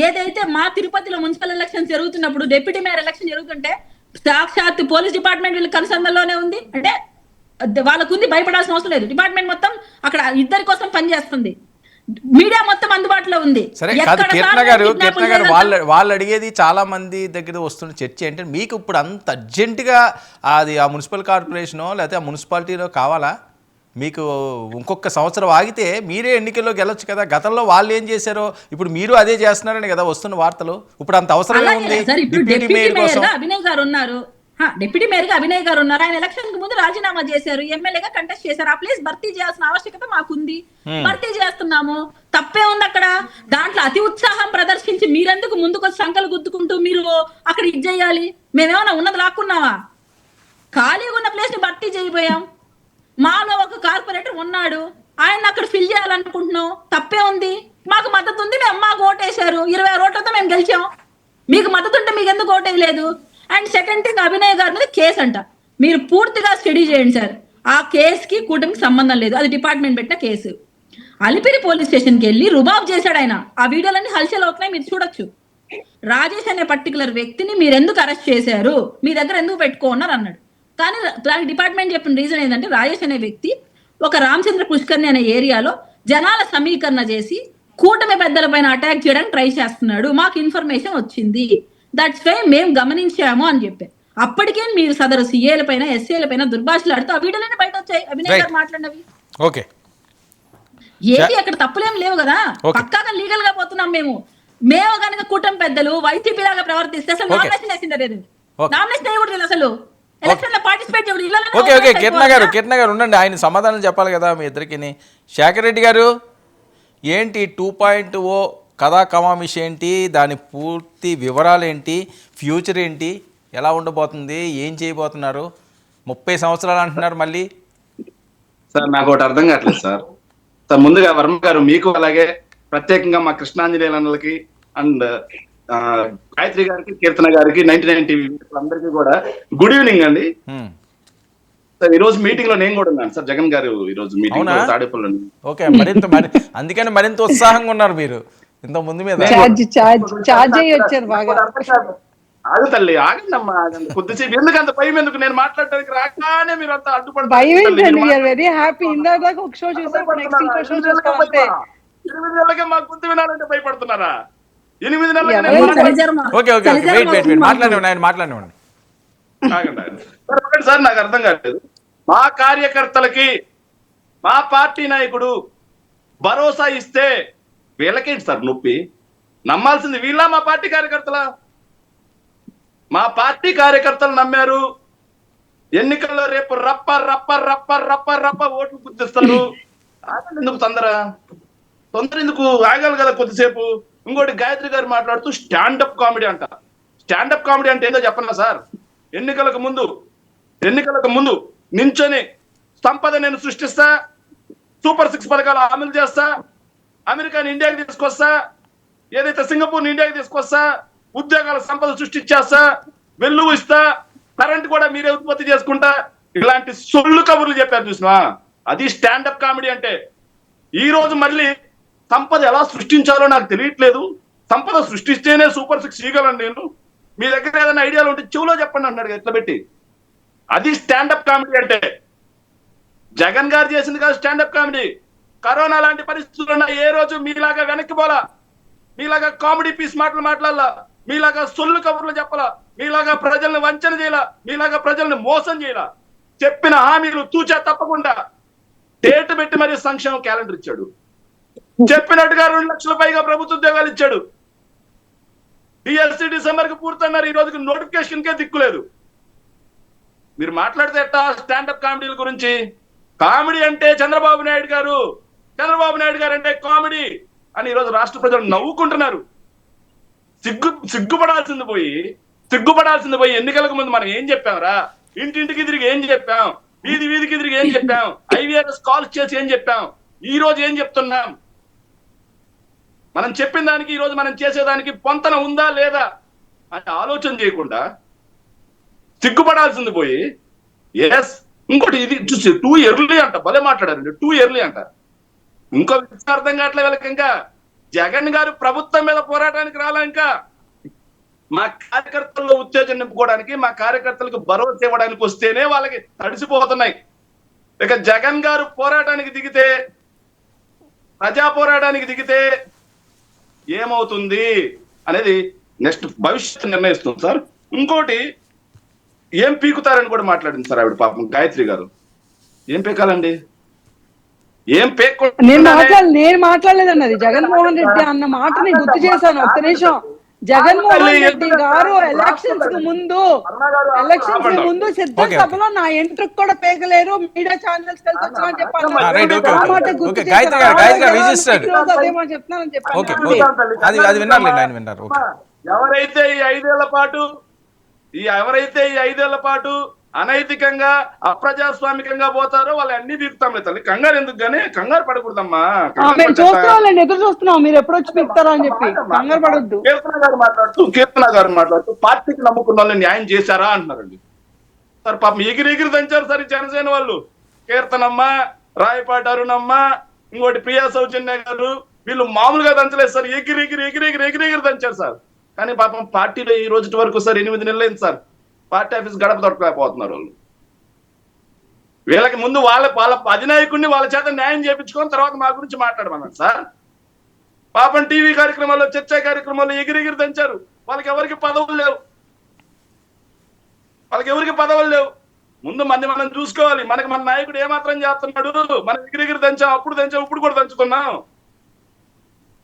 ఏదైతే మా తిరుపతిలో మున్సిపల్ ఎలక్షన్ జరుగుతున్నప్పుడు డిప్యూటీ మేయర్ ఎలక్షన్ జరుగుతుంటే సాక్షాత్ పోలీస్ డిపార్ట్మెంట్ వీళ్ళ కన్సర్న్లోనే ఉంది. అంటే వాళ్ళకుంది, భయపడాల్సిన అవసరం లేదు. డిపార్ట్మెంట్ మొత్తం అక్కడ ఇద్దరి కోసం పనిచేస్తుంది, మీడియా మొత్తం అందుబాటులో ఉంది. సరే కాదు కీర్తన గారు, వాళ్ళు అడిగేది చాలా మంది దగ్గర వస్తున్న చర్చ ఏంటంటే మీకు ఇప్పుడు అంత అర్జెంటుగా అది ఆ మున్సిపల్ కార్పొరేషనో లేకపోతే ఆ మున్సిపాలిటీలో కావాలా? మీకు ఇంకొక సంవత్సరం ఆగితే మీరే ఎన్నికల్లో గెలవచ్చు కదా. గతంలో వాళ్ళు ఏం చేశారో ఇప్పుడు మీరు అదే చేస్తున్నారని కదా వస్తున్న వార్తలు. ఇప్పుడు అంత అవసరమే ఉంది. డిప్యూటీ మేయర్ గా అభినయ్ గారు ఉన్నారు, ఆయన ఎలక్షన్ కి ముందు రాజీనామా చేశారు, ఎమ్మెల్యేగా కంటెస్ట్ చేశారు. ఆ ప్లేస్ భర్తీ చేయాల్సిన ఆవశ్యకత మాకుంది, భర్తీ చేస్తున్నాము. తప్పే ఉంది అక్కడ. దాంట్లో అతి ఉత్సాహం ప్రదర్శించి మీరెందుకు ముందుకు వచ్చి సంకలు గుద్దుకుంటూ మీరు అక్కడ ఇది చేయాలి? మేమేమన్నా ఉన్నది లాక్కున్నావా? ఖాళీగా ఉన్న ప్లేస్ ని భర్తీ చేయబోయాం. మాలో ఒక కార్పొరేటర్ ఉన్నాడు, ఆయన అక్కడ ఫిల్ చేయాలనుకుంటున్నాం. తప్పే ఉంది? మాకు మద్దతు ఉంది, మేము మాకు ఓటేశారు, 20 ఓట్లతో మేము గెలిచాం. మీకు మద్దతు ఉంటే మీకు ఎందుకు ఓటేయలేదు? అండ్ సెకండ్ థింగ్, అభినయ్ గారి మీద కేసు అంట. మీరు పూర్తిగా స్టడీ చేయండి సార్. ఆ కేసుకి కూటమికి సంబంధం లేదు, అది డిపార్ట్మెంట్ పెట్టిన కేసు. అలిపిరి పోలీస్ స్టేషన్కి వెళ్ళి రుబాబ్ చేశాడు ఆయన. ఆ వీడియోలన్నీ హల్చల్ అవుతున్నాయి, మీరు చూడొచ్చు. రాజేష్ అనే పర్టికులర్ వ్యక్తిని మీరు ఎందుకు అరెస్ట్ చేశారు, మీ దగ్గర ఎందుకు పెట్టుకోన్నారు అన్నాడు. కానీ దానికి డిపార్ట్మెంట్ చెప్పిన రీజన్ ఏంటంటే రాజేష్ అనే వ్యక్తి ఒక రామచంద్ర పుష్కర్ని అనే ఏరియాలో జనాల సమీకరణ చేసి కూటమి పెద్దల పైన అటాక్ చేయడానికి ట్రై చేస్తున్నాడు, మాకు ఇన్ఫర్మేషన్ వచ్చింది, దట్స్ వై మేము గమనించాము అని చెప్పారు. అప్పటికే మీరు సదరు సీఏల పైన ఎస్సీల పైన దుర్భాషలు ఆడుతూ ఆ వీడియోలోనే బయట వచ్చాయి అభినయ్ గారు మాట్లాడినవి. ఓకే, ఏంటి అక్కడ తప్పులేం లేవు కదా, పక్కాగా లీగల్ గా పోతున్నాం మేము కనుక కూటమి పెద్దలు వైసీపీ లాగా ప్రవర్తిస్తే అసలు నామినేషన్ వేసింది, నామినేషన్ వేయకూడదు అసలు, ఎలక్షన్ లో పార్టిసిపేట్ చేయకూడదు. ఓకే కీర్తన గారు ఉండండి, ఆయన సమాధానం చెప్పాలి కదా మీ ఇద్దరికి. శేఖర్ రెడ్డి గారు ఏంటి 2.0 కథా కమామిష్ ఏంటి, దాని పూర్తి వివరాలు ఏంటి, ఫ్యూచర్ ఏంటి, ఎలా ఉండబోతుంది, ఏం చేయబోతున్నారు? 30 సంవత్సరాలు అంటున్నారు మళ్ళీ. సార్ నాకు ఒకటి అర్థం కావట్లేదు సార్. ముందుగా వర్మ గారు మీకు, అలాగే ప్రత్యేకంగా మా కృష్ణాంజనేయులకి అండ్ గాయత్రి గారికి, కీర్తన గారికి, 99 టీవీ అందరికీ కూడా గుడ్ ఈవినింగ్ అండి. సార్ ఈ రోజు మీటింగ్ లో నేను కూడా ఉన్నాను సార్, జగన్ గారు ఈ రోజు మీటింగ్ తాడేపల్లి. ఓకే, అందుకని మరింత ఉత్సాహంగా ఉన్నారు మీరు ఇంత ముందు మీద. ఆగు తల్లి, ఆగండమ్మా, ఆగండి కొద్దిసేపు. ఎందుకు అంత భయం ఎందుకు? నేను మాట్లాడడానికి రాగానే మీరు అంత అడ్డుపడతారు. 8 నెలలకే మాకు గుర్తు వినాలంటే భయపడుతున్నారా? 8 నెలలకి మాట్లాడివ్వండి. ఒకటి సార్ నాకు అర్థం కాలేదు. మా కార్యకర్తలకి మా పార్టీ నాయకుడు భరోసా ఇస్తే వీళ్ళకేంటి సార్ నొప్పి? నమ్మాల్సింది వీళ్ళ మా పార్టీ కార్యకర్తల? మా పార్టీ కార్యకర్తలు నమ్మారు. ఎన్నికల్లో రేపు రప్ప రప్ప రప్ప రప్ప రప్ప ఓట్లు గుర్తిస్తారు. ఎందుకు తొందర ఎందుకు? ఆగాలి కదా కొద్దిసేపు. ఇంకోటి గాయత్రి గారు మాట్లాడుతూ స్టాండప్ కామెడీ అంట. స్టాండప్ కామెడీ అంటే ఏదో చెప్పనా సార్? ఎన్నికలకు ముందు నించొని సంపద నేను సృష్టిస్తా, సూపర్ 6 పథకాలు అమలు చేస్తా, అమెరికాని ఇండియాకి తీసుకొస్తా, ఏదైతే సింగపూర్ని ఇండియాకి తీసుకొస్తా, ఉద్యోగాల సంపద సృష్టించేస్తా, వెల్లువ ఇస్తా, కరెంట్ కూడా మీరే ఉత్పత్తి చేసుకుంటా, ఇలాంటి సొల్లు కబుర్లు చెప్పారు చూసినా, అది స్టాండప్ కామెడీ అంటే. ఈ రోజు మళ్ళీ సంపద ఎలా సృష్టించాలో నాకు తెలియట్లేదు, సంపద సృష్టిస్తేనే సూపర్ 6 చేయగలను నేను, మీ దగ్గర ఏదైనా ఐడియాలు ఉంటే చెవులో చెప్పండి అన్నాడు ఎట్లా పెట్టి. అది స్టాండప్ కామెడీ అంటే. జగన్ గారు చేసింది కాదు స్టాండప్ కామెడీ. కరోనా లాంటి పరిస్థితులు ఏ రోజు మీలాగా వెనక్కి పోలా, మీలాగా కామెడీ పీస్ మాటలు మాట్లాడాలా, మీలాగా సొల్లు కబుర్లు చెప్పాలా, మీలాగా ప్రజల్ని వంచన చేయాల, మీలాగా ప్రజల్ని మోసం చేయాల. చెప్పిన హామీలు తూచా తప్పకుండా డేట్ పెట్టి మరీ సంక్షేమ క్యాలెండర్ ఇచ్చాడు. చెప్పినట్టుగా 2 లక్షల పైగా ప్రభుత్వ ఉద్యోగాలు ఇచ్చాడు. డిఎస్సి డిసెంబర్ కి పూర్తన్నారు. ఈ రోజుకి నోటిఫికేషన్ కే దిక్కులేదు. మీరు మాట్లాడితే ఎట్టా స్టాండప్ కామెడీల గురించి? కామెడీ అంటే చంద్రబాబు నాయుడు గారు అంటే కామెడీ అని ఈరోజు రాష్ట్ర ప్రజలు నవ్వుకుంటున్నారు. సిగ్గుపడాల్సింది పోయి ఎన్నికలకు ముందు మనం ఏం చెప్పాంరా? ఇంటింటికి తిరిగి ఏం చెప్పాం? వీధికి తిరిగి ఏం చెప్పాం? IVRS కాల్స్ చేసి ఏం చెప్పాం? ఈ రోజు ఏం చెప్తున్నాం? మనం చెప్పిన దానికి ఈ రోజు మనం చేసేదానికి పొంతన ఉందా లేదా అని ఆలోచన చేయకుండా సిగ్గుపడాల్సింది పోయి ఇంకోటి ఇది చూసి 2 ఎర్లీ అంట. భలే మాట్లాడారండి, 2 ఎర్లీ అంట. ఇంకో విషయం అర్థం కావట్లే వీళ్ళకి. ఇంకా జగన్ గారు ప్రభుత్వం మీద పోరాటానికి రాలా. ఇంకా మా కార్యకర్తల్లో ఉత్తేజం నింపుకోవడానికి, మా కార్యకర్తలకు భరోసా ఇవ్వడానికి వస్తేనే వాళ్ళకి తడిసిపోతున్నాయి. ఇక జగన్ గారు పోరాటానికి దిగితే, ప్రజా పోరాటానికి దిగితే ఏమవుతుంది అనేది నెక్స్ట్ భవిష్యత్తు నిర్ణయిస్తుంది సార్. ఇంకోటి ఏం పీకుతారని కూడా మాట్లాడింది సార్ ఆవిడ, పాపం గాయత్రి గారు. ఏం పీకాలండి? ఏం నేను మాట్లాడలేదన్నది జగన్మోహన్ రెడ్డి అన్న మాటని గుర్తు చేశాను. ఒక్క నిమిషం. జగన్మోహన్ రెడ్డి గారు ఎలక్షన్స్ కి ముందు సిద్ధ సభలో నా ఎంట్రుకు కూడా పేగలేరు, మీడియా ఛానల్స్ కలిసి వచ్చా అని చెప్పాను. ఎవరైతే ఈ 5 ఏళ్ల పాటు అనైతికంగా అప్రజాస్వామికంగా పోతారో వాళ్ళు అన్ని పీకుతాం. తల్లి కంగారు ఎందుకు? గానీ కంగారు పడకూడదమ్మా. ఎదురు చూస్తున్నాం మీరు ఎప్పుడు వచ్చి పీకుతారా అని చెప్పి. కంగారు పడొద్దు. కీర్తన గారు మాట్లాడుతూ పార్టీకి నమ్ముకున్న వాళ్ళు న్యాయం చేశారా అంటున్నారండి. సార్ పాపం ఎగిరి దంచారు సార్ ఈ జనసేన వాళ్ళు. కీర్తనమ్మ, రాయపాటి అరుణమ్మ, ఇంకోటి ప్రియా సౌజన్య గారు, వీళ్ళు మామూలుగా దంచలేదు సార్. ఎగిరి దంచారు సార్. కానీ పాపం పార్టీలో ఈ రోజు వరకు సార్ 8 నెలలు అయింది సార్, పార్టీ ఆఫీస్ గడప దొరకలేకపోతున్నారు వాళ్ళు. వీళ్ళకి ముందు వాళ్ళ అధినాయకుడిని వాళ్ళ చేత న్యాయం చేయించుకొని తర్వాత మా గురించి మాట్లాడమన్నారు సార్. పాపం టీవీ కార్యక్రమాల్లో, చర్చా కార్యక్రమాల్లో ఎగిరి దంచారు. వాళ్ళకి ఎవరికి పదవులు లేవు. వాళ్ళకి ఎవరికి పదవులు లేవు. ముందు మనం చూసుకోవాలి. మనకి మన నాయకుడు ఏమాత్రం చేస్తున్నాడు, మన ఎగిరెగిరి దంచాం, అప్పుడు దంచాం, ఇప్పుడు కూడా దంచుతున్నాం.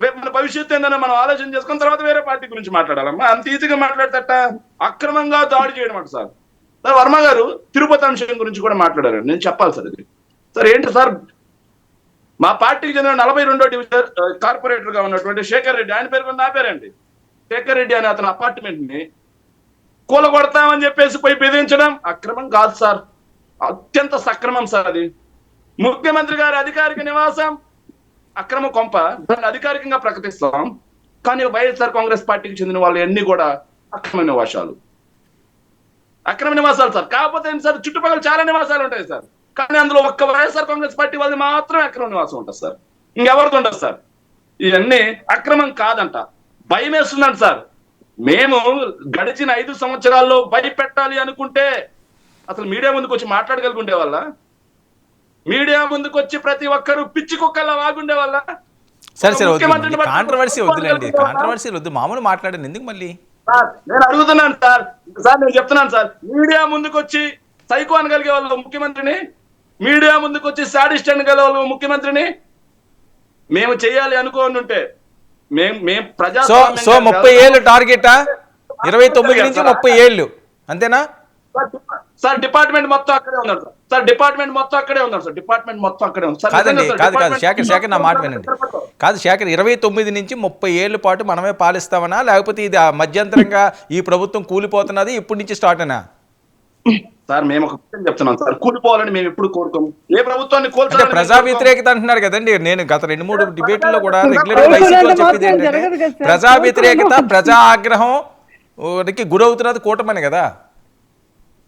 రేపు మన భవిష్యత్తు ఏందని మనం ఆలోచన చేసుకున్న తర్వాత వేరే పార్టీ గురించి మాట్లాడాలమ్మా. అంత ఈజీగా మాట్లాడతట అక్రమంగా దాడి చేయడం అంట సార్. సార్ వర్మ గారు తిరుపతి అంశం గురించి కూడా మాట్లాడారు. నేను చెప్పాలి సార్ ఇది. సార్ ఏంటి సార్, మా పార్టీకి చెందిన 42వ డివిజన్ కార్పొరేటర్ గా ఉన్నటువంటి శేఖర్ రెడ్డి, ఆయన పేరు కూడా నా పేరండి, శేఖర్ రెడ్డి అనే అతని అపార్ట్మెంట్ ని కూలగొడతామని చెప్పేసి పోయి బెదిరించడం అక్రమం కాదు సార్, అత్యంత సక్రమం సార్. అది ముఖ్యమంత్రి గారి అధికారిక నివాసం అక్రమ కొంప, దాన్ని అధికారికంగా ప్రకటిస్తాం. కానీ వైఎస్ఆర్ కాంగ్రెస్ పార్టీకి చెందిన వాళ్ళు అన్ని కూడా అక్రమ నివాసాలు సార్. కాకపోతే ఏంటి సార్, చుట్టుపక్కల చాలా నివాసాలు ఉంటాయి సార్, కానీ అందులో ఒక్క వైఎస్ఆర్ కాంగ్రెస్ పార్టీ వాళ్ళది మాత్రమే అక్రమ నివాసం ఉంటుంది సార్, ఇంకెవరిది ఉండదు సార్. ఇవన్నీ అక్రమం కాదంట. భయం వేస్తుందంట సార్. మేము గడిచిన 5 సంవత్సరాల్లో భయపెట్టాలి అనుకుంటే అసలు మీడియా ముందుకు వచ్చి మాట్లాడగలుగుండే వాళ్ళ, మీడియా ముందుకు వచ్చి ప్రతి ఒక్కరు పిచ్చి కుక్కల్లా వాగుండే వాళ్ళ. సరే కాంట్రవర్సీ వద్దులేండి, కాంట్రవర్సీ వద్దు, మామూలు మాట్లాడండి ఎందుకు మళ్ళీ. నేను అడుగుతున్నాను సార్, నేను చెప్తున్నాను సార్, మీడియా ముందుకు వచ్చి సైకో అనగలిగే వాళ్ళు ముఖ్యమంత్రిని, మీడియా ముందుకు వచ్చి సాడిస్ట్ అనగలిగే వాళ్ళు ముఖ్యమంత్రిని మేము చేయాలి అనుకోని ఉంటే మేము ప్రజా 30 ఏళ్ళు టార్గెటా, 29 నుంచి 30 ఏళ్ళు అంతేనా సార్? డిపార్ట్మెంట్ మొత్తం అక్కడే ఉన్నారు సార్, డిపార్ట్మెంట్ మొత్తం అక్కడే ఉన్నారు సార్, డిపార్ట్మెంట్ మొత్తం అక్కడే ఉంది సార్. కాదండి, కాదు శేఖర్ నా మాట వినండి. కాదు శేఖర్, 29 నుంచి 30 ఏళ్ళ పాటు మనమే పాలిస్తామనా, లేకపోతే ఇది మధ్యంతరంగా ఈ ప్రభుత్వం కూలిపోతున్నది ఇప్పటి నుంచి స్టార్ట్ అయినా? సార్ మేము ఒక విషయం చెప్తున్నాం సార్, కూలిపోవాలని మేము ఎప్పుడు కోరుకోము. ఏ ప్రభుత్వాన్ని అంటే ప్రజా వ్యతిరేకత అంటున్నారు కదండి. నేను గత 2-3 డిబేట్లలో కూడా రెగ్యులర్ వైసీపీలో చెప్పేది ఏంటంటే ప్రజా వ్యతిరేకత, ప్రజా ఆగ్రహం గురవుతున్నది కూటమని కదా.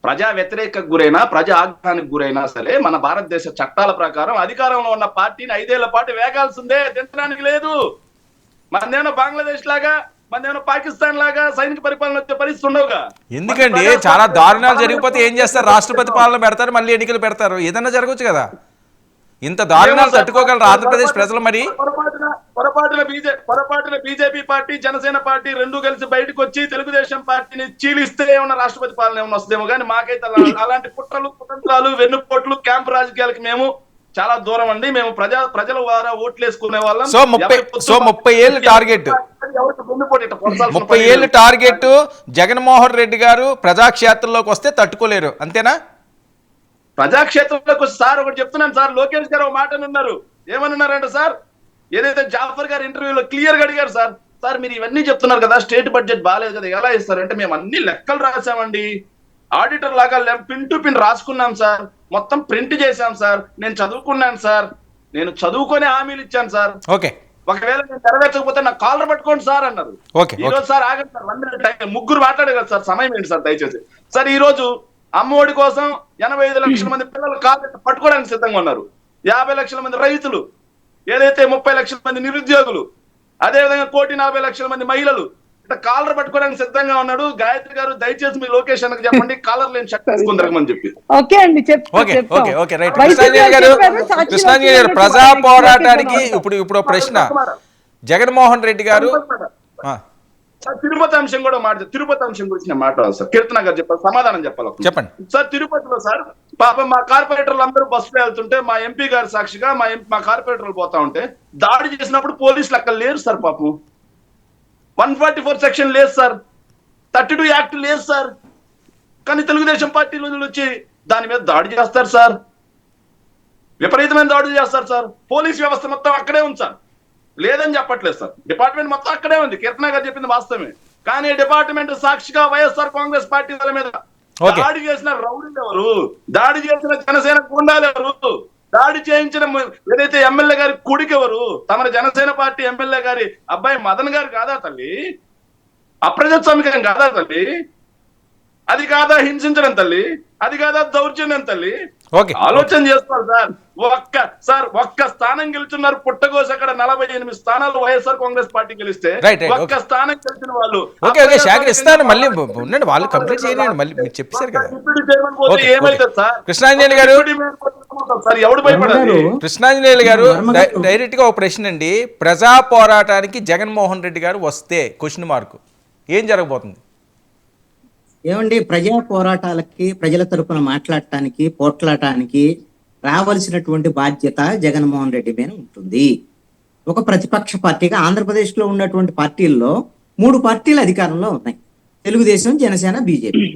ప్రజా వ్యతిరేక గురైనా, ప్రజా ఆగ్రహానికి గురైనా సరే మన భారతదేశ చట్టాల ప్రకారం అధికారంలో ఉన్న పార్టీని 5 ఏళ్ల పాటు వేగాల్సిందే, దించడానికి లేదు. మనదేమో బంగ్లాదేశ్ లాగా, మనదేమో పాకిస్తాన్ లాగా సైనిక పరిపాలన వచ్చే పరిస్థితి ఉండవుగా. ఎందుకండి చాలా దారుణాలు జరిగిపోతే ఏం చేస్తారు, రాష్ట్రపతి పాలన పెడతారు, మళ్ళీ ఎన్నికలు పెడతారు, ఏదన్నా జరగచ్చు కదా. ఇంత దారుణాలు తట్టుకోగలరు ఆంధ్రప్రదేశ్ ప్రజలు? మరి పొరపాటున బీజేపీ పార్టీ, జనసేన పార్టీ రెండు కలిసి బయటకు వచ్చి తెలుగుదేశం పార్టీని చీలిస్తే ఏమన్నా రాష్ట్రపతి పాలన ఏమన్నా వస్తుందేమో, కానీ మాకైతే అలాంటి కుట్రలు, వెన్నుపోట్లు, క్యాంపు రాజకీయాలకు మేము చాలా దూరం అండి. మేము ప్రజల ద్వారా ఓట్లు వేసుకునే వాళ్ళం. సో 30 ఏళ్ళు టార్గెట్, 30 ఏళ్ళు టార్గెట్. జగన్మోహన్ రెడ్డి గారు ప్రజాక్షేత్రంలోకి వస్తే తట్టుకోలేరు, అంతేనా? ప్రజాక్షేత్రంలోకి సార్ ఒకటి చెప్తున్నాను సార్, లోకేష్ గారు ఒక మాట అన్నారు. ఏమన్నారంటే సార్, ఏదైతే జాఫర్ గారు ఇంటర్వ్యూలో క్లియర్ గా అడిగారు సార్, సార్ మీరు ఇవన్నీ చెప్తున్నారు కదా, స్టేట్ బడ్జెట్ బాగాలేదు కదా, ఎలా ఇస్తారంటే మేము అన్ని లెక్కలు రాసామండి, ఆడిటర్ లాగా పిన్ టు పిన్ రాసుకున్నాం సార్, మొత్తం ప్రింట్ చేశాం సార్, నేను చదువుకున్నాను సార్, నేను చదువుకొని హామీలు ఇచ్చాను సార్. ఓకే, ఒకవేళ నేను నెరవేర్చకపోతే నా కాలర్ పట్టుకోండి సార్ అన్నారు. ఈ రోజు సార్ ఆగండి సార్, 1 minute టైం, ముగ్గురు మాట్లాడే కదా సార్, సమయం ఏంటి సార్ దయచేసి. సార్ ఈ రోజు అమ్మఒడి కోసం 85 లక్షల మంది పిల్లలు కాలు పట్టుకోవడానికి సిద్ధంగా ఉన్నారు, 50 లక్షల మంది రైతులు, ఏదైతే 30 లక్షల మంది నిరుద్యోగులు, అదేవిధంగా 1,40 లక్షల మంది మహిళలు ఇట్లా కాలర్ పట్టుకోవడానికి సిద్ధంగా ఉన్నాడు. గాయత్రి గారు దయచేసి మీ లొకేషన్ చెప్పండి, కాలర్ లేని శక్తి తీసుకుందరమని చెప్పి. ఓకే అండి, కృష్ణాంజలి గారు ప్రజా పోరాటానికి ఇప్పుడు ప్రశ్న, జగన్మోహన్ రెడ్డి గారు తిరుపతి అంశం కూడా తిరుపతి అంశం గురించి నేను మాట్లాడాలి సార్. కీర్తన గారు చెప్పాలి, సమాధానం చెప్పాలి. చెప్పండి సార్, తిరుపతిలో సార్ పాపం మా కార్పొరేటర్లు అందరూ బస్సులో వెళ్తుంటే మా ఎంపీ గారి సాక్షిగా మా కార్పొరేటర్లు పోతా ఉంటే దాడి చేసినప్పుడు పోలీసులు అక్కడ లేరు సార్. పాపం 144 సెక్షన్ లేదు సార్, 32 యాక్ట్ లేదు సార్, కానీ తెలుగుదేశం పార్టీలో వచ్చి దాని మీద దాడి చేస్తారు సార్, విపరీతమైన దాడులు చేస్తారు సార్. పోలీస్ వ్యవస్థ మొత్తం అక్కడే ఉంది సార్, లేదని చెప్పట్లేదు సార్, డిపార్ట్మెంట్ మొత్తం అక్కడే ఉంది. కీర్తన గారు చెప్పింది వాస్తవమే, కానీ డిపార్ట్మెంట్ సాక్షిగా వైఎస్ఆర్ కాంగ్రెస్ పార్టీ వాళ్ళ మీద దాడి చేసిన రౌడీలు ఎవరు, దాడి చేసిన జనసేన గుండాలు ఎవరు, దాడి చేయించిన ఏదైతే ఎమ్మెల్యే గారి కొడుకు ఎవరు, తమ జనసేన పార్టీ ఎమ్మెల్యే గారి అబ్బాయి మదన్ గారు కాదా తల్లి? అప్రజాస్వామికం కాదా తల్లి? అది కాదా హింసించడం తల్లి? అది కాదా దౌర్జన్యం తల్లి? ఆలోచన చేసుకోవాలి సార్. ఒక్క స్థానం గెలుచున్నారు పుట్టగోస, అక్కడ 48 స్థానాలు వైఎస్ఆర్ కాంగ్రెస్ పార్టీ గెలిస్తే ఒక్క స్థానం గెలిచిన వాళ్ళు. ఇస్తాను, మళ్ళీ ఉండండి, వాళ్ళు కంప్లీట్ చేయండి, మళ్ళీ మీరు చెప్పారు కదా. ఏమైతుంది సార్? కృష్ణాంజలి గారు, ఎవడు భయపడాలి? కృష్ణాంజలి గారు డైరెక్ట్ గా ఒక ప్రశ్న అండి, ప్రజా పోరాటానికి జగన్మోహన్ రెడ్డి గారు వస్తే క్వశ్చన్ మార్క్ ఏం జరగబోతుంది? ఏమండి, ప్రజా పోరాటాలకి ప్రజల తరపున మాట్లాడటానికి పోట్లాడటానికి రావాల్సినటువంటి బాధ్యత జగన్మోహన్ రెడ్డి మీద ఉంటుంది. ఒక ప్రతిపక్ష పార్టీగా ఆంధ్రప్రదేశ్లో ఉన్నటువంటి పార్టీల్లో 3 పార్టీలు అధికారంలో ఉన్నాయి: తెలుగుదేశం, జనసేన, బీజేపీ.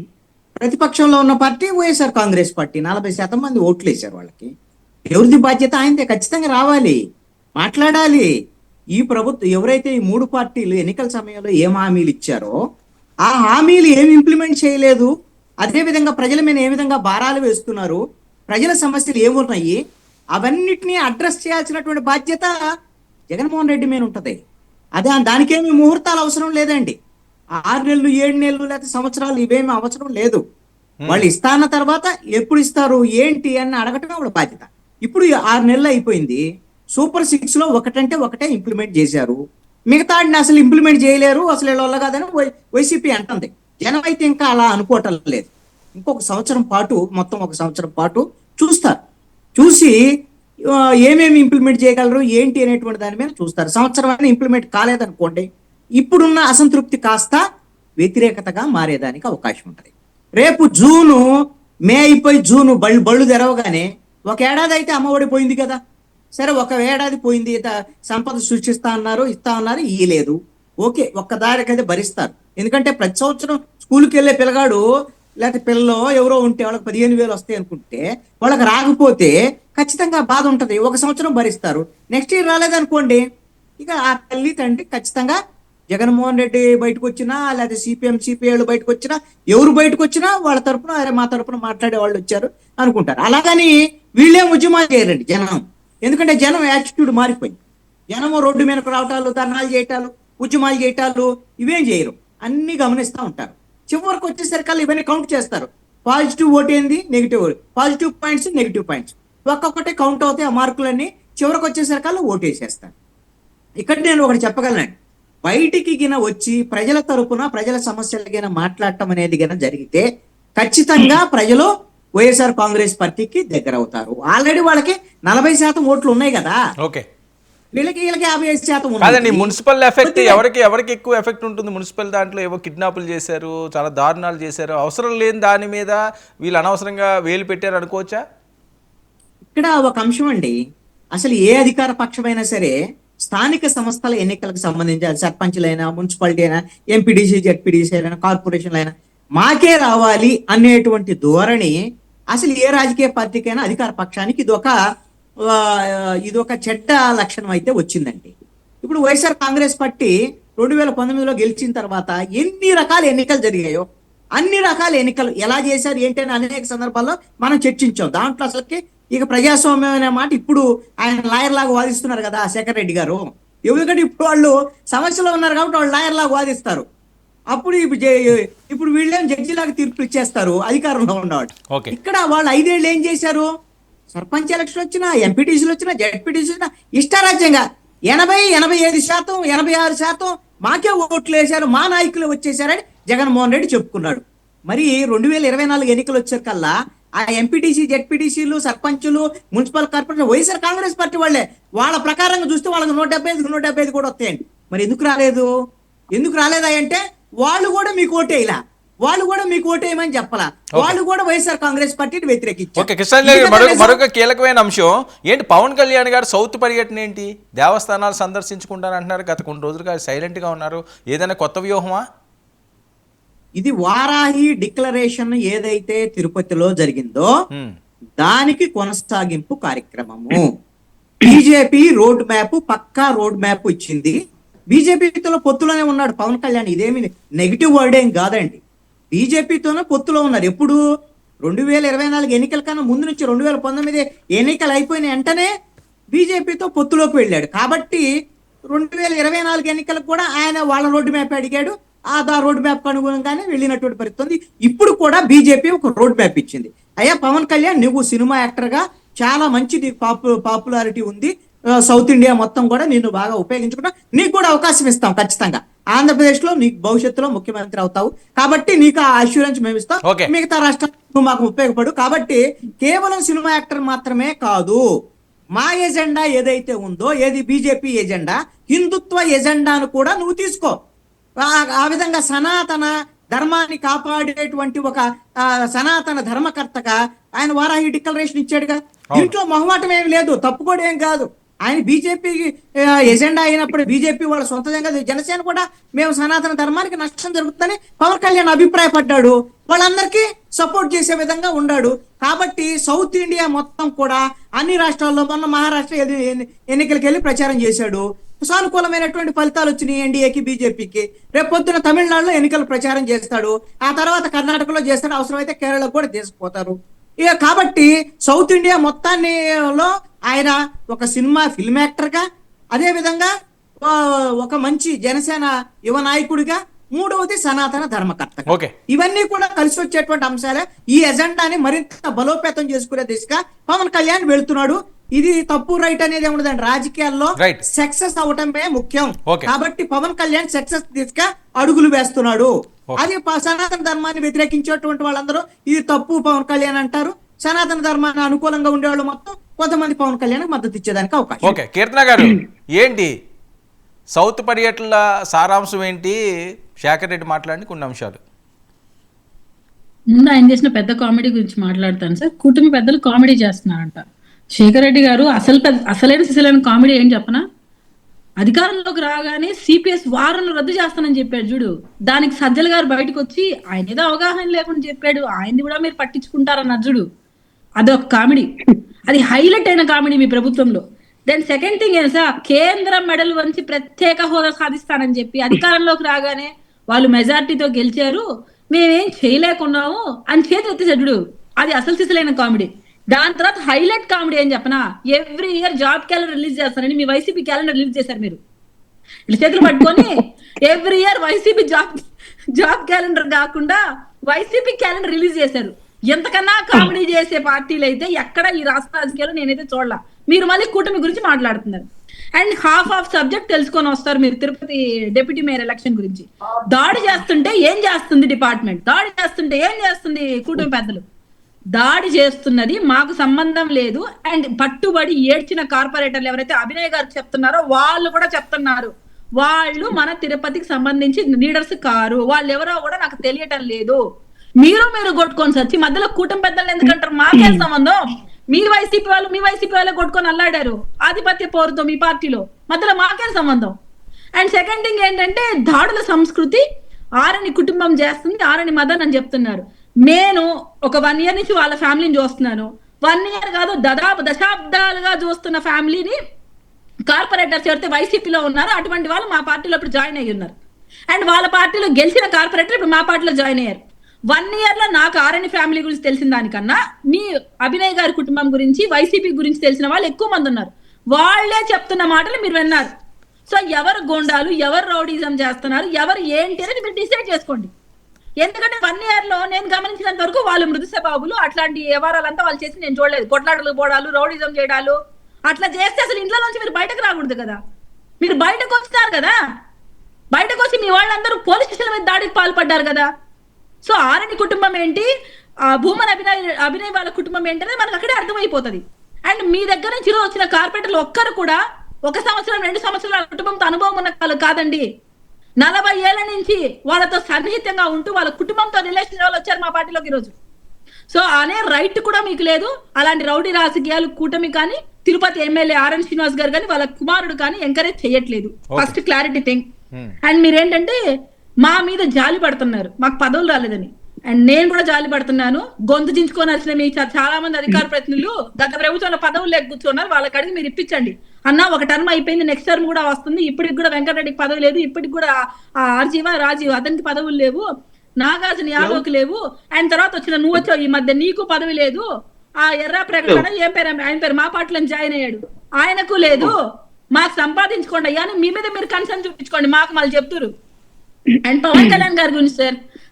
ప్రతిపక్షంలో ఉన్న పార్టీ వైఎస్ఆర్ కాంగ్రెస్ పార్టీ. 40% మంది ఓట్లు వేశారు వాళ్ళకి. ఎవరిది బాధ్యత? ఆయనదే. ఖచ్చితంగా రావాలి, మాట్లాడాలి. ఈ ప్రభుత్వం ఎవరైతే ఈ 3 పార్టీలు ఎన్నికల సమయంలో ఏం హామీలు ఇచ్చారో ఆ హామీలు ఏమి ఇంప్లిమెంట్ చేయలేదు, అదే విధంగా ప్రజల మీద ఏ విధంగా భారాలు వేస్తున్నారు, ప్రజల సమస్యలు ఏమున్నాయి, అవన్నిటినీ అడ్రస్ చేయాల్సినటువంటి బాధ్యత జగన్మోహన్ రెడ్డి మీద ఉంటది. అదే దానికేమి ముహూర్తాలు అవసరం లేదండి. 6 నెలలు 7 నెలలు లేకపోతే సంవత్సరాలు ఇవేమి అవసరం లేదు. వాళ్ళు ఇస్తాన్న తర్వాత ఎప్పుడు ఇస్తారు ఏంటి అని అడగటమే వాళ్ళ బాధ్యత. ఇప్పుడు 6 నెలలు అయిపోయింది. సూపర్ 6 లో ఒకటంటే ఒకటే ఇంప్లిమెంట్ చేశారు, మిగతా అసలు ఇంప్లిమెంట్ చేయలేరు, అసలు వీళ్ళ కాదని వైసీపీ అంటుంది. జనం అయితే ఇంకా అలా అనుకోవటం లేదు. ఇంకొక సంవత్సరం పాటు, మొత్తం ఒక సంవత్సరం పాటు చూస్తారు. చూసి ఏమేమి ఇంప్లిమెంట్ చేయగలరు ఏంటి అనేటువంటి దాని మీద చూస్తారు. సంవత్సరం అయినా ఇంప్లిమెంట్ కాలేదనుకోండి, ఇప్పుడున్న అసంతృప్తి కాస్త వ్యతిరేకతగా మారేదానికి అవకాశం ఉంటుంది. రేపు మే అయిపోయి బళ్ళు తెరవగానే 1 ఏడాది అయితే అమ్మఒడి పోయింది కదా, సరే 1 ఏడాది పోయింది, సంపద సృష్టిస్తా అన్నారు, ఇస్తా అన్నారు, ఇయ్యలేదు. ఓకే, ఒక్కదారికైతే భరిస్తారు. ఎందుకంటే ప్రతి సంవత్సరం స్కూల్కి వెళ్ళే పిల్లగాడు లేకపోతే పిల్లలో ఎవరో ఉంటే వాళ్ళకి 15,000 వస్తాయి అనుకుంటే వాళ్ళకి రాకపోతే ఖచ్చితంగా బాధ ఉంటుంది. 1 సంవత్సరం భరిస్తారు. నెక్స్ట్ ఇయర్ రాలేదనుకోండి, ఇక ఆ తల్లి తండ్రి ఖచ్చితంగా జగన్మోహన్ రెడ్డి బయటకు వచ్చినా లేకపోతే సిపిఐలు బయటకు వచ్చినా ఎవరు బయటకు వచ్చినా వాళ్ళ తరపున మా తరపున మాట్లాడే వాళ్ళు వచ్చారు అనుకుంటారు. అలాగని వీళ్ళేం ఉద్యమాలు చేయరండి జనం. ఎందుకంటే జనం యాటిట్యూడ్ మారిపోయింది. జనము రోడ్డు మీదకు రావటాలు, ధర్నాలు చేయటాలు, ఉద్యమాలు చేయటాలు ఇవేం చేయరు, అన్ని గమనిస్తూ ఉంటారు. చివరికి వచ్చేసరికల్లా ఇవన్నీ కౌంట్ చేస్తారు. పాజిటివ్ ఓట్ ఏంది, negative, positive points, negative points ఒక్కొక్కటే కౌంట్ అవుతాయి. ఆ మార్కులన్నీ చివరికి వచ్చేసరికల్లా ఓటేసేస్తారు. ఇక్కడ నేను ఒకటి చెప్పగలను, బయటికి గిన వచ్చి ప్రజల తరపున ప్రజల సమస్యలు గిన మాట్లాడటం అనేది గిన జరిగితే ఖచ్చితంగా ప్రజలు వైఎస్ఆర్ కాంగ్రెస్ పార్టీకి దగ్గర అవుతారు. ఆల్రెడీ వాళ్ళకి 40% ఓట్లు ఉన్నాయి కదా, ఓకే, వీళ్ళకి 55% కాదండి. మున్సిపల్ ఎఫెక్ట్ ఎవరికి ఎక్కువ ఎఫెక్ట్ ఉంటుంది? మున్సిపల్ దాంట్లో ఏవో కిడ్నాపులు చేశారు, చాలా దారుణాలు చేశారు, అవసరం లేని దాని మీద వీళ్ళు అనవసరంగా వేలు పెట్టారు అనుకోవచ్చా? ఇక్కడ ఒక అంశం అండి, అసలు ఏ అధికార పక్షమైనా సరే స్థానిక సంస్థల ఎన్నికలకు సంబంధించి సర్పంచ్లైనా, మున్సిపాలిటీ అయినా, ఎంపీడీసీ, జెడ్పీడీసీ అయినా, కార్పొరేషన్లు అయినా మాకే రావాలి అనేటువంటి ధోరణి అసలు ఏ రాజకీయ పార్టీకైనా అధికార పక్షానికి ఇదొక చెడ్డ లక్షణం అయితే వచ్చిందండి. ఇప్పుడు వైఎస్ఆర్ కాంగ్రెస్ పార్టీ 2019లో గెలిచిన తర్వాత ఎన్ని రకాల ఎన్నికలు జరిగాయో అన్ని రకాల ఎన్నికలు ఎలా చేశారు ఏంటని అనేక సందర్భాల్లో మనం చర్చించాం. దాంట్లో అసలుకి ఇక ప్రజాస్వామ్యం అనే మాట ఇప్పుడు ఆయన లాయర్ లాగా వాదిస్తున్నారు కదా శేఖర్ రెడ్డి గారు. ఎందుకంటే ఇప్పుడు వాళ్ళు సమస్యలో ఉన్నారు కాబట్టి వాళ్ళు లాయర్ లాగా వాదిస్తారు. అప్పుడు ఇప్పుడు వీళ్ళేం జడ్జిలాగా తీర్పులు ఇచ్చేస్తారు అధికారంలో ఉన్నవాడు. ఇక్కడ వాళ్ళు 5 ఏళ్ళు ఏం చేశారు? సర్పంచ్ ఎలక్షన్ వచ్చినా, ఎంపీటీసీలు వచ్చినా, జెడ్పీటీసీ వచ్చినా ఇష్టారాజ్యంగా 85%, 86% మాకే ఓట్లు వేశారు, మా నాయకులు వచ్చేసారని జగన్మోహన్ రెడ్డి చెప్పుకున్నాడు. మరి 2024 ఎన్నికలు వచ్చేకల్లా ఆ ఎంపీటీసీ, జెడ్పీటీసీలు, సర్పంచులు, municipal corporation YSR Congress party వాళ్ళే. వాళ్ళ ప్రకారంగా చూస్తే వాళ్ళకి 175 కూడా వస్తాయండి. మరి ఎందుకు రాలేదా అంటే వాళ్ళు కూడా మీకు ఓటేయలా, వాళ్ళు కూడా మీకు ఓటేయమని చెప్పాలా, వాళ్ళు కూడా వైఎస్ఆర్ కాంగ్రెస్ పార్టీని వ్యతిరేకించారు. మరొక కీలకమైన అంశం ఏంటి, పవన్ కళ్యాణ్ గారు సౌత్ పర్యటన ఏంటి? దేవస్థానాలు సందర్శించుకుంటారు అంటున్నారు, గత కొన్ని రోజులుగా సైలెంట్ గా ఉన్నారు. ఏదైనా కొత్త వ్యూహమా? ఇది వారాహి డిక్లరేషన్ ఏదైతే తిరుపతిలో జరిగిందో దానికి కొనసాగింపు కార్యక్రమము. బీజేపీ రోడ్ మ్యాప్, పక్కా రోడ్ మ్యాప్ ఇచ్చింది. బీజేపీతో పొత్తులోనే ఉన్నాడు పవన్ కళ్యాణ్. ఇదేమి నెగిటివ్ వర్డ్ ఏం కాదండి. బీజేపీతోనే పొత్తులో ఉన్నారు. ఎప్పుడు 2024 ఎన్నికల కన్నా ముందు నుంచి 2019 ఎన్నికలు అయిపోయిన వెంటనే బీజేపీతో పొత్తులోకి వెళ్ళాడు. కాబట్టి 2024 ఎన్నికలకు కూడా ఆయన వాళ్ళ రోడ్డు మ్యాప్ అడిగాడు. ఆ రోడ్ మ్యాప్ అనుగుణంగానే వెళ్ళినటువంటి పరిస్థితి. ఇప్పుడు కూడా బీజేపీ ఒక రోడ్ మ్యాప్ ఇచ్చింది. అయ్యా పవన్ కళ్యాణ్, నువ్వు సినిమా యాక్టర్ గా చాలా మంచి పాపులారిటీ ఉంది, సౌత్ ఇండియా మొత్తం కూడా నిన్ను బాగా ఉపయోగించుకుంటా, నీకు కూడా అవకాశం ఇస్తాం ఖచ్చితంగా. ఆంధ్రప్రదేశ్ లో నీకు భవిష్యత్తులో ముఖ్యమంత్రి అవుతావు కాబట్టి నీకు ఆ అష్యూరెన్స్ మేము ఇస్తాం, మిగతా రాష్ట్రాలు మాకు ఉపయోగపడు. కాబట్టి కేవలం సినిమా యాక్టర్ మాత్రమే కాదు, మా ఎజెండా ఏదైతే ఉందో, ఏది బీజేపీ ఎజెండా, హిందుత్వ ఎజెండాను కూడా నువ్వు తీసుకో. ఆ విధంగా సనాతన ధర్మాన్ని కాపాడేటువంటి ఒక సనాతన ధర్మకర్తగా ఆయన వారాహి డిక్లరేషన్ ఇచ్చాడుగా. దీంట్లో మొహమాటం ఏమి లేదు, తప్పు కూడా ఏం కాదు. ఆయన బీజేపీ ఎజెండా అయినప్పుడు బీజేపీ వాళ్ళ సొంతంగా జనసేన కూడా మేము సనాతన ధర్మానికి నష్టం జరుగుతుందని పవన్ కళ్యాణ్ అభిప్రాయపడ్డాడు, వాళ్ళందరికీ సపోర్ట్ చేసే విధంగా ఉన్నాడు. కాబట్టి సౌత్ ఇండియా మొత్తం కూడా అన్ని రాష్ట్రాల్లో, మొన్న మహారాష్ట్ర ఎన్నికలకు వెళ్ళి ప్రచారం చేశాడు, సానుకూలమైనటువంటి ఫలితాలు వచ్చినాయి ఎన్డీఏకి బీజేపీకి. రేపు పొద్దున తమిళనాడులో ఎన్నికల ప్రచారం చేస్తాడు, ఆ తర్వాత కర్ణాటకలో చేస్తాడు, అవసరమైతే కేరళకు కూడా తీసుకుపోతారు. ఇక కాబట్టి సౌత్ ఇండియా మొత్తాన్నిలో ఆయన ఒక సినిమా ఫిల్మ్ యాక్టర్ గా, అదే విధంగా ఒక మంచి జనసేన యువ నాయకుడిగా, మూడవది సనాతన ధర్మకర్త. ఇవన్నీ కూడా కలిసి వచ్చేటువంటి అంశాలే. ఈ ఎజెండాని మరింత బలోపేతం చేసుకునే దిశగా పవన్ కళ్యాణ్ వెళ్తున్నాడు. ఇది తప్పు రైట్ అనేది ఏముండదండి, రాజకీయాల్లో సక్సెస్ అవటమే ముఖ్యం. కాబట్టి పవన్ కళ్యాణ్ సక్సెస్ దిశగా అడుగులు వేస్తున్నాడు. అది సనాతన ధర్మాన్ని వ్యతిరేకించేటువంటి వాళ్ళందరూ ఇది తప్పు పవన్ కళ్యాణ్ అంటారు, సనాతన ధర్మాన్ని అనుకూలంగా ఉండేవాళ్ళు మొత్తం కొంతమంది పవన్ కళ్యాణ్ మద్దతు ఇచ్చేదానికి అవకాశం. ఓకే, కీర్తన గారు ఏంటి సౌత్ పర్యటనల సారాంశం ఏంటి? శేఖర్ రెడ్డి మాట్లాడి కొన్ని అంశాలు. ముందు ఆయన చేసిన పెద్ద కామెడీ గురించి మాట్లాడతాను సార్. కూటమి పెద్దలు కామెడీ చేస్తున్నారంట. శేఖర్ రెడ్డి గారు అసలైన సిసలైన కామెడీ ఏం చెప్పనా, అధికారంలోకి రాగానే సిపిఎస్ వారం రద్దు చేస్తానని చెప్పాడు చూడు, దానికి సజ్జల గారు బయటకు వచ్చి ఆయన ఏదో అవగాహన లేకుండా చెప్పాడు, ఆయన్ని కూడా మీరు పట్టించుకుంటారన్నారు చూడు, అదొక కామెడీ. అది హైలైట్ అయిన కామెడీ మీ ప్రభుత్వంలో. దెన్ సెకండ్ థింగ్ ఏం సార్, కేంద్ర మెడల్ వంచి ప్రత్యేక హోదా సాధిస్తానని చెప్పి అధికారంలోకి రాగానే వాళ్ళు మెజార్టీతో గెలిచారు, మేమేం చేయలేకున్నాము అని చేతులు ఎత్తేసాడు చూడు, అది అసలు సిసలైన కామెడీ. దాని తర్వాత హైలైట్ కామెడీ ఏం చెప్పనా, every year job calendar release చేస్తారని మీ వైసీపీ క్యాలెండర్ రిలీజ్ చేశారు. మీరు ఇట్లా చేతులు పట్టుకొని every year YCP job calendar కాకుండా వైసీపీ క్యాలెండర్ రిలీజ్ చేశారు. ఎంతకన్నా కామెడీ చేసే పార్టీలు అయితే ఎక్కడ ఈ రాష్ట్ర రాజకీయాలు నేనైతే చూడలా. మీరు మళ్ళీ కూటమి గురించి మాట్లాడుతున్నారు అండ్ హాఫ్ ఆఫ్ సబ్జెక్ట్ తెలుసుకొని వస్తారు. మీరు తిరుపతి డిప్యూటీ మేయర్ ఎలక్షన్ గురించి దాడి చేస్తుంటే ఏం చేస్తుంది డిపార్ట్మెంట్, దాడి చేస్తుంటే ఏం చేస్తుంది కూటమి పెద్దలు, దాడి చేస్తున్నది మాకు సంబంధం లేదు. అండ్ పట్టుబడి ఏడ్చిన కార్పొరేటర్లు ఎవరైతే అభినయ్ గారు చెప్తున్నారో వాళ్ళు కూడా చెప్తున్నారు, వాళ్ళు మన తిరుపతికి సంబంధించి లీడర్స్ కారు, వాళ్ళు ఎవరో కూడా నాకు తెలియటం లేదు. మీరు కొట్టుకొని వచ్చి మధ్యలో కూటమి పెద్దలు ఎందుకంటారు, మాకేం సంబంధం, మీ వైసీపీ వాళ్ళే కొట్టుకొని అల్లాడారు ఆధిపత్య పోరుతో మీ పార్టీలో, మధ్యలో మాకేం సంబంధం. అండ్ సెకండ్ థింగ్ ఏంటంటే దాడుల సంస్కృతి ఆరని కుటుంబం చేస్తుంది, ఆరని మదన్ అని చెప్తున్నారు. నేను ఒక 1 year నుంచి వాళ్ళ ఫ్యామిలీని చూస్తున్నాను, 1 year కాదు దాదాపు దశాబ్దాలుగా చూస్తున్న ఫ్యామిలీని కార్పొరేటర్స్ ఎవరైతే వైసీపీలో ఉన్నారో అటువంటి వాళ్ళు మా పార్టీలో ఇప్పుడు జాయిన్ అయ్యి ఉన్నారు. అండ్ వాళ్ళ పార్టీలో గెలిచిన కార్పొరేటర్ ఇప్పుడు మా పార్టీలో జాయిన్ అయ్యారు. 1 year లో నాకు ఆర్ఎన్ ఫ్యామిలీ గురించి తెలిసిన దానికన్నా మీ అభినయ్ గారి కుటుంబం గురించి వైసీపీ గురించి తెలిసిన వాళ్ళు ఎక్కువ మంది ఉన్నారు. వాళ్ళే చెప్తున్న మాటలు మీరు విన్నారు. సో ఎవరు గోండాలు, ఎవరు రౌడీజం చేస్తున్నారు, ఎవరు ఏంటి అనేది మీరు డిసైడ్ చేసుకోండి. ఎందుకంటే 1 year లో నేను గమనించినంత వరకు వాళ్ళు మృదు స్వభావులు, అట్లాంటి వ్యవహారాలంతా వాళ్ళు చేసి నేను చూడలేదు. కొట్లాటలు పోవడాలు, రౌడీజం చేయడాలు అట్లా చేస్తే అసలు ఇంట్లో నుంచి మీరు బయటకు రాకూడదు కదా. మీరు బయటకు వస్తారు కదా, బయటకు వచ్చి మీ వాళ్ళందరూ పోలీస్ స్టేషన్ మీద దాడికి పాల్పడ్డారు కదా. సో ఆరని కుటుంబం ఏంటి, భూమన్ అభినయ్ వాళ్ళ కుటుంబం ఏంటనేది మనకు అక్కడే అర్థమైపోతుంది. అండ్ మీ దగ్గర నుంచి వచ్చిన కార్పొరేటర్లు ఒక్కరు కూడా 1 సంవత్సరం 2 సంవత్సరాల కుటుంబంతో అనుభవం ఉన్న వాళ్ళు కాదండి. 40 ఏళ్ల నుంచి వాళ్ళతో సన్నిహితంగా ఉంటూ వాళ్ళ కుటుంబంతో రిలేషన్ వాళ్ళు వచ్చారు మా పార్టీలోకి ఈరోజు. సో అనే రైట్ కూడా మీకు లేదు. అలాంటి రౌడీ రాజకీయాలు కూటమి కానీ తిరుపతి ఎమ్మెల్యే ఆర్ఎన్ శ్రీనివాస్ గారు కానీ వాళ్ళ కుమారుడు కానీ ఎంకరేజ్ చేయట్లేదు. First clarity thing. అండ్ మీరేంటంటే మా మీద జాలి పడుతున్నారు, మాకు పదవులు రాలేదని. అండ్ నేను కూడా జాలి పడుతున్నాను. గొంతు చించుకొని వచ్చిన మీ చాలా మంది అధికార ప్రతినిధులు గత ప్రభుత్వంలో పదవులు లేక కూర్చున్నారు, వాళ్ళకి అడిగి మీరు ఇప్పించండి అన్న. ఒక టర్మ్ అయిపోయింది, నెక్స్ట్ టర్మ్ కూడా వస్తుంది. ఇప్పటికి కూడా వెంకటరెడ్డికి పదవి లేదు, ఇప్పటికి కూడా రాజీవ్ అతనికి పదవులు లేవు, నాగార్జున యాదవ్కి లేవు. ఆయన తర్వాత వచ్చిన నువ్వు వచ్చావు ఈ మధ్య, నీకు పదవి లేదు. ఆ ఎర్ర ప్రకటన ఏం పేరు, ఆయన పేరు మా పార్టీలో జాయిన్ అయ్యాడు, ఆయనకు లేదు. మాకు సంపాదించుకోండి అయ్యా, మీ మీద మీరు కన్సర్న్ చూపించుకోండి, మాకు మళ్ళీ చెప్తున్నారు. అండ్ పవన్ కళ్యాణ్ గారి గురించి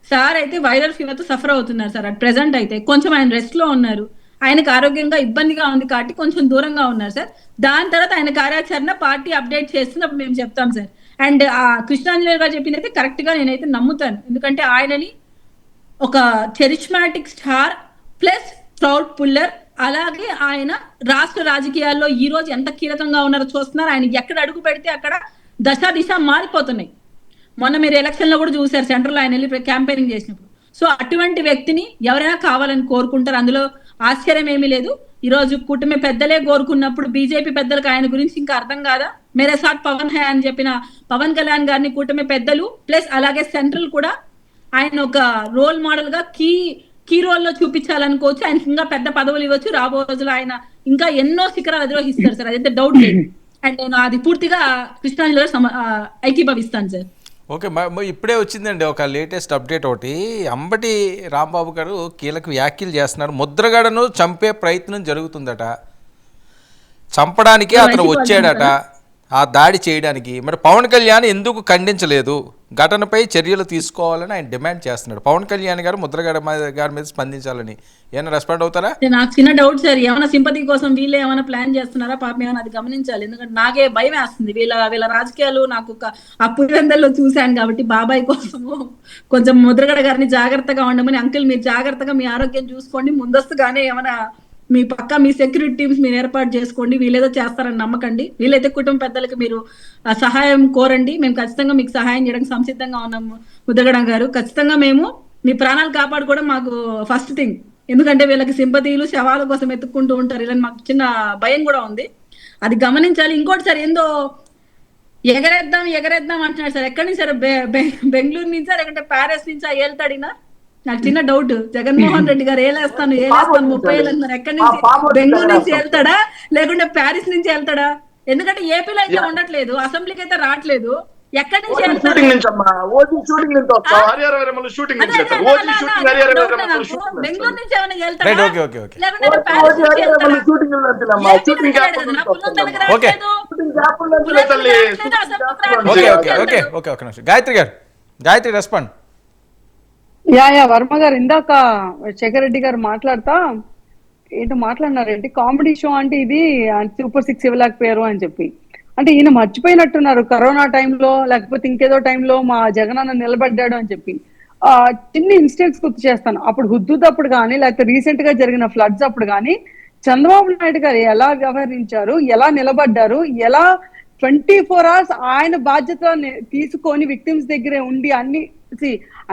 సార్ అయితే వైరల్ ఫీవర్ తో సఫర్ అవుతున్నారు సార్. అట్ ప్రెసెంట్ అయితే కొంచెం ఆయన రెస్ట్ లో ఉన్నారు, ఆయనకు ఆరోగ్యంగా ఇబ్బందిగా ఉంది కాబట్టి కొంచెం దూరంగా ఉన్నారు సార్. దాని తర్వాత ఆయన కార్యాచరణ పార్టీ అప్డేట్ చేస్తున్నప్పుడు మేము చెప్తాం సార్. అండ్ కృష్ణాంజలి గారు చెప్పింది అయితే కరెక్ట్ గా నేనైతే నమ్ముతాను. ఎందుకంటే ఆయనని ఒక charismatic star plus crowd puller, అలాగే ఆయన రాష్ట్ర రాజకీయాల్లో ఈ రోజు ఎంత కీలకంగా ఉన్నారో చూస్తున్నారు. ఆయన ఎక్కడ అడుగు పెడితే అక్కడ దశ దిశ మారిపోతున్నాయి. మొన్న మీరు ఎలక్షన్ లో కూడా చూసారు, సెంట్రల్ ఆయన వెళ్ళి క్యాంపెయినింగ్ చేసినప్పుడు. సో అటువంటి వ్యక్తిని ఎవరైనా కావాలని కోరుకుంటారు, అందులో ఆశ్చర్యం ఏమీ లేదు. ఈ రోజు కూటమి పెద్దలే కోరుకున్నప్పుడు బీజేపీ పెద్దలకు ఆయన గురించి ఇంకా అర్థం కాదా? మేరే సాత్ పవన్ హై అని చెప్పిన పవన్ కళ్యాణ్ గారిని కూటమి పెద్దలు ప్లస్ అలాగే సెంట్రల్ కూడా ఆయన ఒక రోల్ మోడల్ గా కీ రోల్ లో చూపించాలనుకోవచ్చు. ఆయనకి ఇంకా పెద్ద పదవులు ఇవ్వచ్చు. రాబో రోజులు ఆయన ఇంకా ఎన్నో శిఖరాలు అధిరోహిస్తారు సార్, అదైతే డౌట్ లేదు. అండ్ నేను అది పూర్తిగా కృష్ణాంజలిలో ఐక్యభవిస్తాను సార్. ఓకే, ఇప్పుడే వచ్చిందండి ఒక లేటెస్ట్ అప్డేట్ ఒకటి. అంబటి రాంబాబు గారు కీలక వ్యాఖ్యలు చేస్తున్నారు. ముద్రగడను చంపే ప్రయత్నం జరుగుతుందట, చంపడానికి అతను వచ్చాడట ఆ దాడి చేయడానికి. మరి పవన్ కళ్యాణ్ ఎందుకు ఖండించలేదు? ఘటనపై చర్యలు తీసుకోవాలని ఆయన డిమాండ్ చేస్తున్నాడు. పవన్ కళ్యాణ్ గారు ముద్రగడ గారి మీద స్పందించాలని ఏమైనా రెస్పాండ్ అవుతారా? నాకు చిన్న డౌట్ సార్, ఏమైనా సింపతి కోసం వీళ్ళే ఏమైనా ప్లాన్ చేస్తున్నారా పాపం, ఏమైనా అది గమనించాలి. ఎందుకంటే నాకే భయం వేస్తుంది, వీళ్ళ రాజకీయాలు నాకు ఆ పులివెందల్లో చూశాను కాబట్టి. బాబాయ్ కోసము కొంచెం ముద్రగడ గారిని జాగ్రత్తగా ఉండమని, అంకుల్ మీరు జాగ్రత్తగా మీ ఆరోగ్యం చూసుకోండి, ముందస్తుగానే ఏమైనా మీ పక్క మీ సెక్యూరిటీ టీమ్స్ మీరు ఏర్పాటు చేసుకోండి, వీళ్ళేదో చేస్తారని నమ్మకండి. వీళ్ళైతే కుటుంబ పెద్దలకు మీరు సహాయం కోరండి, మేము ఖచ్చితంగా మీకు సహాయం చేయడానికి సంసిద్ధంగా ఉన్నాము. ముద్రగడ గారు ఖచ్చితంగా మేము మీ ప్రాణాలు కాపాడుకోవడం మాకు ఫస్ట్ థింగ్. ఎందుకంటే వీళ్ళకి సింపతీలు శవాల కోసం ఎత్తుక్కుంటూ ఉంటారు, ఇలా మాకు చిన్న భయం కూడా ఉంది, అది గమనించాలి. ఇంకోటి సార్, ఏందో ఎగరేద్దాం అంటున్నాడు సార్. ఎక్కడి నుంచి సార్? బెంగళూరు నుంచి సార్, లేకుంటే ప్యారిస్ నుంచా ఏళ్తాడినా? నాకు చిన్న డౌట్. జగన్మోహన్ రెడ్డి గారు ఏలేస్తాను 30 ఏళ్ళు అంటున్నారు. ఎక్కడి నుంచి? బెంగళూరు నుంచి వెళ్తాడా లేకుంటే ప్యారిస్ నుంచి వెళ్తాడా? ఎందుకంటే ఏపీలో అయితే ఉండట్లేదు, అసెంబ్లీకి అయితే రావట్లేదు, ఎక్కడి నుంచి వెళ్తాడు? బెంగళూరు నుంచి ఏమైనా వెళ్తాడా లేకుంటే ప్యారిస్ నుంచి వెళ్తాడా? గాయత్రి రెస్పాండ్. వర్మ గారు ఇందాక శేఖర్ రెడ్డి గారు మాట్లాడతా ఏంటో మాట్లాడినారేంటి, కామెడీ షో అంటే ఇది సూపర్ 6 ఇవ్వలేకపోయారు అని చెప్పి. అంటే ఈయన మర్చిపోయినట్టున్నారు కరోనా టైంలో లేకపోతే ఇంకేదో టైంలో మా జగనన్న నిలబడ్డాడు అని చెప్పి. చిన్న ఇన్స్టెంట్స్ గుర్తు చేస్తాను. అప్పుడు హుద్దుద్ అప్పుడు కానీ లేకపోతే రీసెంట్ గా జరిగిన ఫ్లడ్స్ అప్పుడు కానీ చంద్రబాబు నాయుడు గారు ఎలా వ్యవహరించారు, ఎలా నిలబడ్డారు, ఎలా 24 hours ఆయన బాధ్యత తీసుకొని విక్టిమ్స్ దగ్గరే ఉండి అన్ని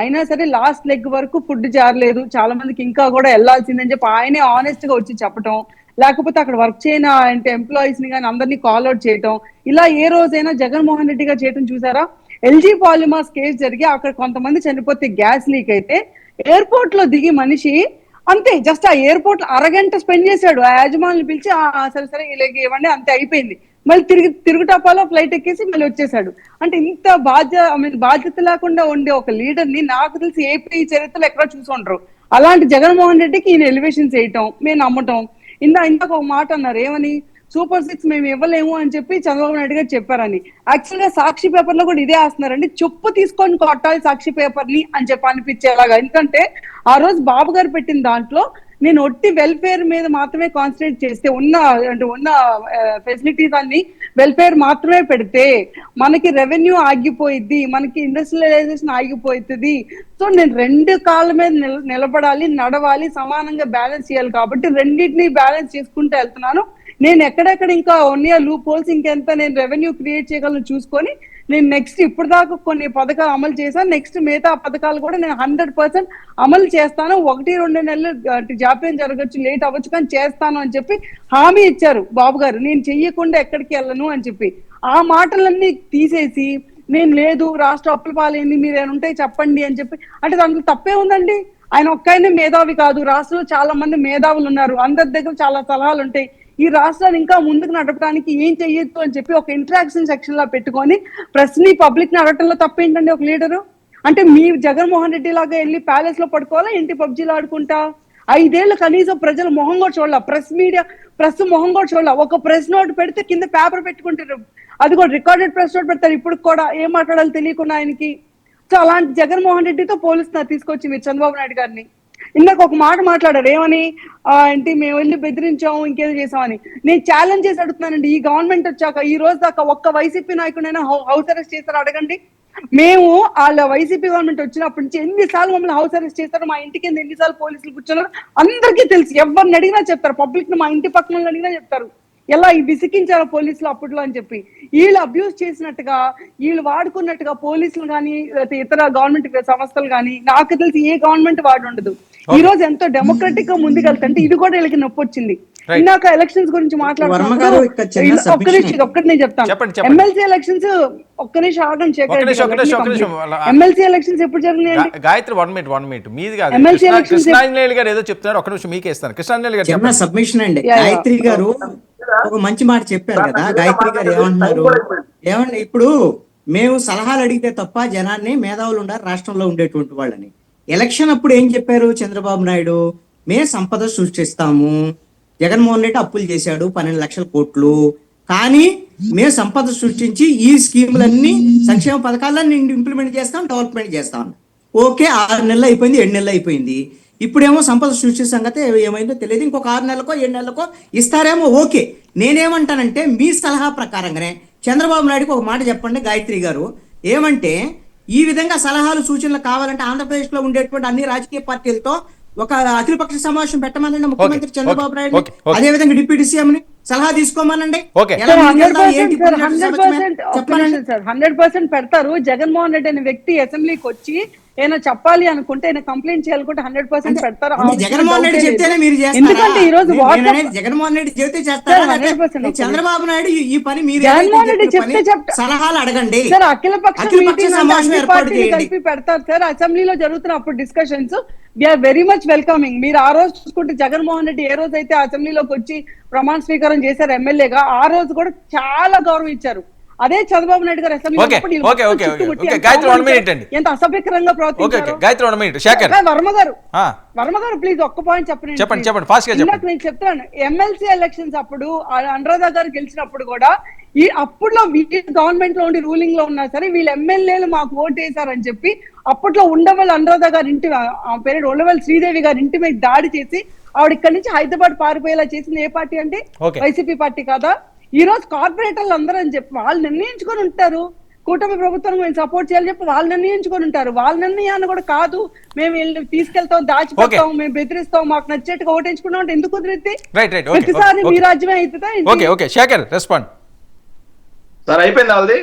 అయినా సరే లాస్ట్ లెగ్ వరకు ఫుడ్ జారలేదు, చాలా మందికి ఇంకా కూడా వెళ్లాల్సిందని చెప్పి ఆయనే ఆనెస్ట్ గా వచ్చి చెప్పటం, లేకపోతే అక్కడ వర్క్ చేయన అంటే ఎంప్లాయీస్ ని కానీ అందరినీ కాల్ అవుట్ చేయటం, ఇలా ఏ రోజైనా జగన్మోహన్ రెడ్డి గారు చేయటం చూసారా? ఎల్జీ పాలిమాస్ కేసు జరిగి అక్కడ కొంతమంది చనిపోతే గ్యాస్ లీక్ అయితే ఎయిర్పోర్ట్ లో దిగి మనిషి అంతే జస్ట్ ఆ ఎయిర్పోర్ట్ లో అరగంట స్పెండ్ చేశాడు. ఆ యాజమానులు పిలిచి సరే ఇలాగే ఇవ్వండి, అంతే అయిపోయింది. మళ్ళీ తిరుగుటపాలో ఫ్లైట్ ఎక్కేసి మళ్ళీ వచ్చేసాడు. అంటే ఇంత బాధ్యత లేకుండా ఉండే ఒక లీడర్ ని నాకు తెలిసి ఏపీ చరిత్రలో ఎక్కడ చూసి ఉండరు. అలాంటి జగన్మోహన్ రెడ్డికి ఈయన ఎలివేషన్ చేయటం మేము నమ్మటం. ఇందాక ఒక మాట అన్నారు, ఏమని సూపర్ 6 మేము ఇవ్వలేము అని చెప్పి చంద్రబాబు నాయుడు గారు చెప్పారని. యాక్చువల్ గా సాక్షి పేపర్ లో కూడా ఇదే వేస్తున్నారండి, చెప్పు తీసుకొని కొట్టాలి సాక్షి పేపర్ ని అని చెప్పి అనిపించేలాగా. ఎందుకంటే ఆ రోజు బాబు గారు పెట్టిన దాంట్లో నేను ఒట్టి వెల్ఫేర్ మీద మాత్రమే కాన్సన్ట్రేట్ చేస్తే ఉన్న ఫెసిలిటీస్ అన్ని వెల్ఫేర్ మాత్రమే పెడితే మనకి రెవెన్యూ ఆగిపోయిద్ది, మనకి ఇండస్ట్రియలైజేషన్ ఆగిపోతుంది. సో నేను 2 కాళ్ళ మీద నిలబడాలి, నడవాలి, సమానంగా బ్యాలెన్స్ చేయాలి. కాబట్టి రెండింటిని బ్యాలెన్స్ చేసుకుంటూ వెళ్తున్నాను. నేను ఎక్కడెక్కడ ఇంకా ఉన్న లూప్ హోల్స్ ఇంకెంత నేను రెవెన్యూ క్రియేట్ చేయగలను చూసుకొని నేను నెక్స్ట్ ఇప్పుడు దాకా కొన్ని పథకాలు అమలు చేశాను, నెక్స్ట్ మిగతా పథకాలు కూడా నేను 100% అమలు చేస్తాను. 1-2 నెలలు జాప్యం జరగచ్చు, లేట్ అవ్వచ్చు, కానీ చేస్తాను అని చెప్పి హామీ ఇచ్చారు బాబు గారు. నేను చెయ్యకుండా ఎక్కడికి వెళ్ళను అని చెప్పి ఆ మాటలన్నీ తీసేసి నేను లేదు రాష్ట్ర అప్పుల పాలైంది మీరేనుంటే చెప్పండి అని చెప్పి అంటే దాంట్లో తప్పే ఉందండి. ఆయన ఒక్కైనా మేధావి కాదు, రాష్ట్రంలో చాలా మంది మేధావులు ఉన్నారు, అందరి దగ్గర చాలా సలహాలు ఉంటాయి. ఈ రాష్ట్రాన్ని ఇంకా ముందుకు నడపడానికి ఏం చెయ్యొద్దు అని చెప్పి ఒక ఇంటరాక్షన్ సెక్షన్ లా పెట్టుకొని ప్రెస్ ని పబ్లిక్ ని అడగటంలో తప్పేంటండి ఒక లీడరు? అంటే మీ జగన్మోహన్ రెడ్డి లాగా వెళ్ళి ప్యాలెస్ లో పడుకోవాలా ఏంటి పబ్జీలు ఆడుకుంటా? 5 ఏళ్ళు కనీసం ప్రజల మొహం కూడా చూడాల, ప్రెస్ మొహం కూడా చూడాల. ఒక ప్రెస్ నోట్ పెడితే కింద పేపర్ పెట్టుకుంటారు, అది కూడా రికార్డెడ్ ప్రెస్ నోట్ పెడతారు. ఇప్పుడు కూడా ఏం మాట్లాడాలో తెలియకుండా ఆయనకి. సో అలాంటి జగన్మోహన్ రెడ్డితో పోలుస్తున్నారు తీసుకొచ్చి మీరు చంద్రబాబు నాయుడు గారిని. ఇందాక ఒక మాట మాట్లాడారు, ఏమని ఏంటి మేము వెళ్ళి బెదిరించాము ఇంకేదో చేసామని. నేను ఛాలెంజ్ చేసి అడుగుతున్నానండి, ఈ గవర్నమెంట్ వచ్చాక ఈ రోజు దాకా ఒక్క వైసీపీ నాయకుడైనా హౌస్ అరెస్ట్ చేశారు అడగండి. మేము వాళ్ళ వైసీపీ గవర్నమెంట్ వచ్చినప్పటి నుంచి ఎన్నిసార్లు మమ్మల్ని హౌస్ అరెస్ట్ చేస్తారు, మా ఇంటి కింద ఎన్నిసార్లు పోలీసులు కూర్చున్నారు అందరికీ తెలుసు. ఎవరిని అడిగినా చెప్తారు, పబ్లిక్ ని మా ఇంటి పక్కన అడిగినా చెప్తారు. ఎలా విసికించారో పోలీసులు అప్పట్లో అని చెప్పి, వీళ్ళు అబ్యూస్ చేసినట్టుగా, వీళ్ళు వాడుకున్నట్టుగా పోలీసులు కానీ ఇతర గవర్నమెంట్ సంస్థలు కానీ నాకు తెలిసి ఏ గవర్నమెంట్ వాడు ఉండదు. ఈ రోజు ఎంతో డెమోక్రటిక్ గా ముందుకెళ్తుంటే ఇది కూడా వీళ్ళకి నొప్పి వచ్చింది. ఇందాక ఎలక్షన్స్ గురించి మాట్లాడుతున్నప్పుడు ఒక్కటి నేను చెప్తాను, ఎమ్మెల్సీ ఎలక్షన్స్ ఒక్క నిమిషం ఆగండి. ఎమ్మెల్సీ ఎలక్షన్స్ ఎప్పుడు జరిగినాయి? గాయత్రి 1 minute మీది కాదు, ఎమ్మెల్సీ ఎలక్షన్స్ కృష్ణాంజనేయులు గారు ఏదో చెప్తున్నారు, ఒక్క నిమిషం మీకే ఇస్తాను. కృష్ణాంజనేయులు గారు చిన్న సబ్మిషన్ అండి. గాయత్రి గారు ఒక మంచి మాట చెప్పారు కదా. గాయత్రి గారు ఏమంటున్నారు, ఏమండి ఇప్పుడు మేము సలహాలు అడిగితే తప్ప జనాన్ని మేధావులు ఉండారు రాష్ట్రంలో ఉండేటువంటి వాళ్ళని. ఎలక్షన్ అప్పుడు ఏం చెప్పారు చంద్రబాబు నాయుడు, మేము సంపద సృష్టిస్తాము, జగన్మోహన్ రెడ్డి అప్పులు చేశాడు 12 లక్షల కోట్లు, కానీ మేము సంపద సృష్టించి ఈ స్కీములన్నీ సంక్షేమ పథకాలన్నీ ఇంప్లిమెంట్ చేస్తాం, డెవలప్మెంట్ చేస్తాం. ఓకే, 6 నెలలు అయిపోయింది, 7 నెలలు అయిపోయింది. ఇప్పుడేమో సంపద సృష్టి సంగతి ఏమైందో తెలియదు, ఇంకొక 6 నెలలకో 7 నెలలకో ఇస్తారేమో. ఓకే, నేనేమంటానంటే మీ సలహా ప్రకారంగానే చంద్రబాబు నాయుడుకి ఒక మాట చెప్పండి గాయత్రి గారు, ఏమంటే ఈ విధంగా సలహాలు సూచనలు కావాలంటే ఆంధ్రప్రదేశ్ లో ఉండేటువంటి అన్ని రాజకీయ పార్టీలతో ఒక అఖిలపక్ష సమావేశం పెట్టమనండి ముఖ్యమంత్రి చంద్రబాబు నాయుడు, అదే విధంగా డిప్యూటీ సీఎం ని సలహా తీసుకోమనండి. 100% పెడతారు. జగన్మోహన్ రెడ్డి అనే వ్యక్తి అసెంబ్లీకి వచ్చి ఏమైనా చెప్పాలి అనుకుంటే, ఆయన కంప్లైంట్ చేయాలనుకుంటే 100% పెడతారు. జగన్మోహన్ రెడ్డి చెప్తేనే మీరు చేస్తారా? ఎందుకంటే ఈ రోజు జగన్మోహన్ రెడ్డి చెబితే చేస్తారా? చంద్రబాబు నాయుడు ఈ పని మీరు జగన్మోహన్ రెడ్డి చెప్తే సలహాలు అడగండి సార్. అఖిలపక్ష సమావేశం కలిపి పెడతారు సార్. అసెంబ్లీలో జరుగుతున్న అప్పుడు discussions we are very much welcoming. మీరు ఆ రోజు చూసుకుంటే జగన్మోహన్ రెడ్డి ఏ రోజు అయితే అసెంబ్లీలోకి వచ్చి ప్రమాణ స్వీకారం చేశారు ఎమ్మెల్యేగా, ఆ రోజు కూడా చాలా గౌరవం ఇచ్చారు. అదే చంద్రబాబు నాయుడు గారు అసెంబ్లీ ఎంత అసభ్యకరంగా ప్రవర్తించారు. వర్మ గారు ప్లీజ్ ఒక్క పాయింట్ చెప్పండి. నేను చెప్తాను, ఎమ్మెల్సీ ఎలక్షన్స్ అప్పుడు అనురాధ గారు గెలిచినప్పుడు కూడా ఈ అప్పుడులో గవర్నమెంట్ లో ఉండి రూలింగ్ లో ఉన్నా సరే వీళ్ళు ఎమ్మెల్యేలు మాకు ఓటు వేశారని చెప్పి అప్పట్లో ఉండవల్లి అనురాధ గారి ఇంటి, ఆ పేరు ఉండవల్లి శ్రీదేవి గారి ఇంటి మీద దాడి చేసి ఆవిడ ఇక్కడి నుంచి హైదరాబాద్ పారిపోయేలా చేసింది ఏ పార్టీ అంటే వైసీపీ పార్టీ కాదా? ఈ రోజు కార్పొరేటర్లు అందరూ అని చెప్పి వాళ్ళు నిర్ణయించుకొని ఉంటారు, కూటమి ప్రభుత్వానికి మేము సపోర్ట్ చేయాలని చెప్పి వాళ్ళు నిర్ణయించుకొని ఉంటారు. వాళ్ళ నిర్ణయాన్ని కూడా కాదు మేము వెళ్ళి తీసుకెళ్తాం, దాచిపెడతాం, మేము బెదిరిస్తాం, మాకు నచ్చేట్టుగా ఓటేయించుకున్నాం అంటే ఎందుకు కుదిరితే? ప్రతిసారి మీ రాజ్యమే అవుతుందా? సార్ అయిపోయింది వాళ్ళది.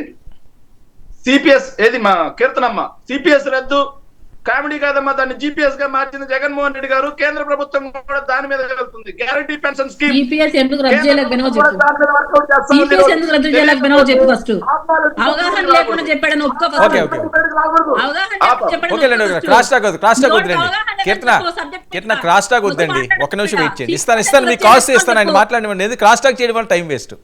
సిపిఎస్ ఏది మా కీర్తనమ్మ, సిపిఎస్ రద్దు కామెడీ కాదమ్మా, దాన్ని జిపిఎస్ గా మార్చింది జగన్మోహన్ రెడ్డి గారు. కేంద్ర ప్రభుత్వం కూడా దాని మీద వెళ్తుంది. గ్యారంటీ పెన్షన్ స్కీమ్ ఎందుకు రద్దు చేయలేకపోయినావో చెప్పు ఫస్ట్. అవగాహన లేకుండా చెప్పాడని క్రాస్ టాక్ వద్దండి, ఒక నిమిషం వెయిట్ చేయండి. ఇస్తాను మీకు కాస్ట్ ఇస్తాను, ఆయన మాట్లాడిన క్రాస్ టాక్ చేయడం వల్ల టైం వేస్ట్.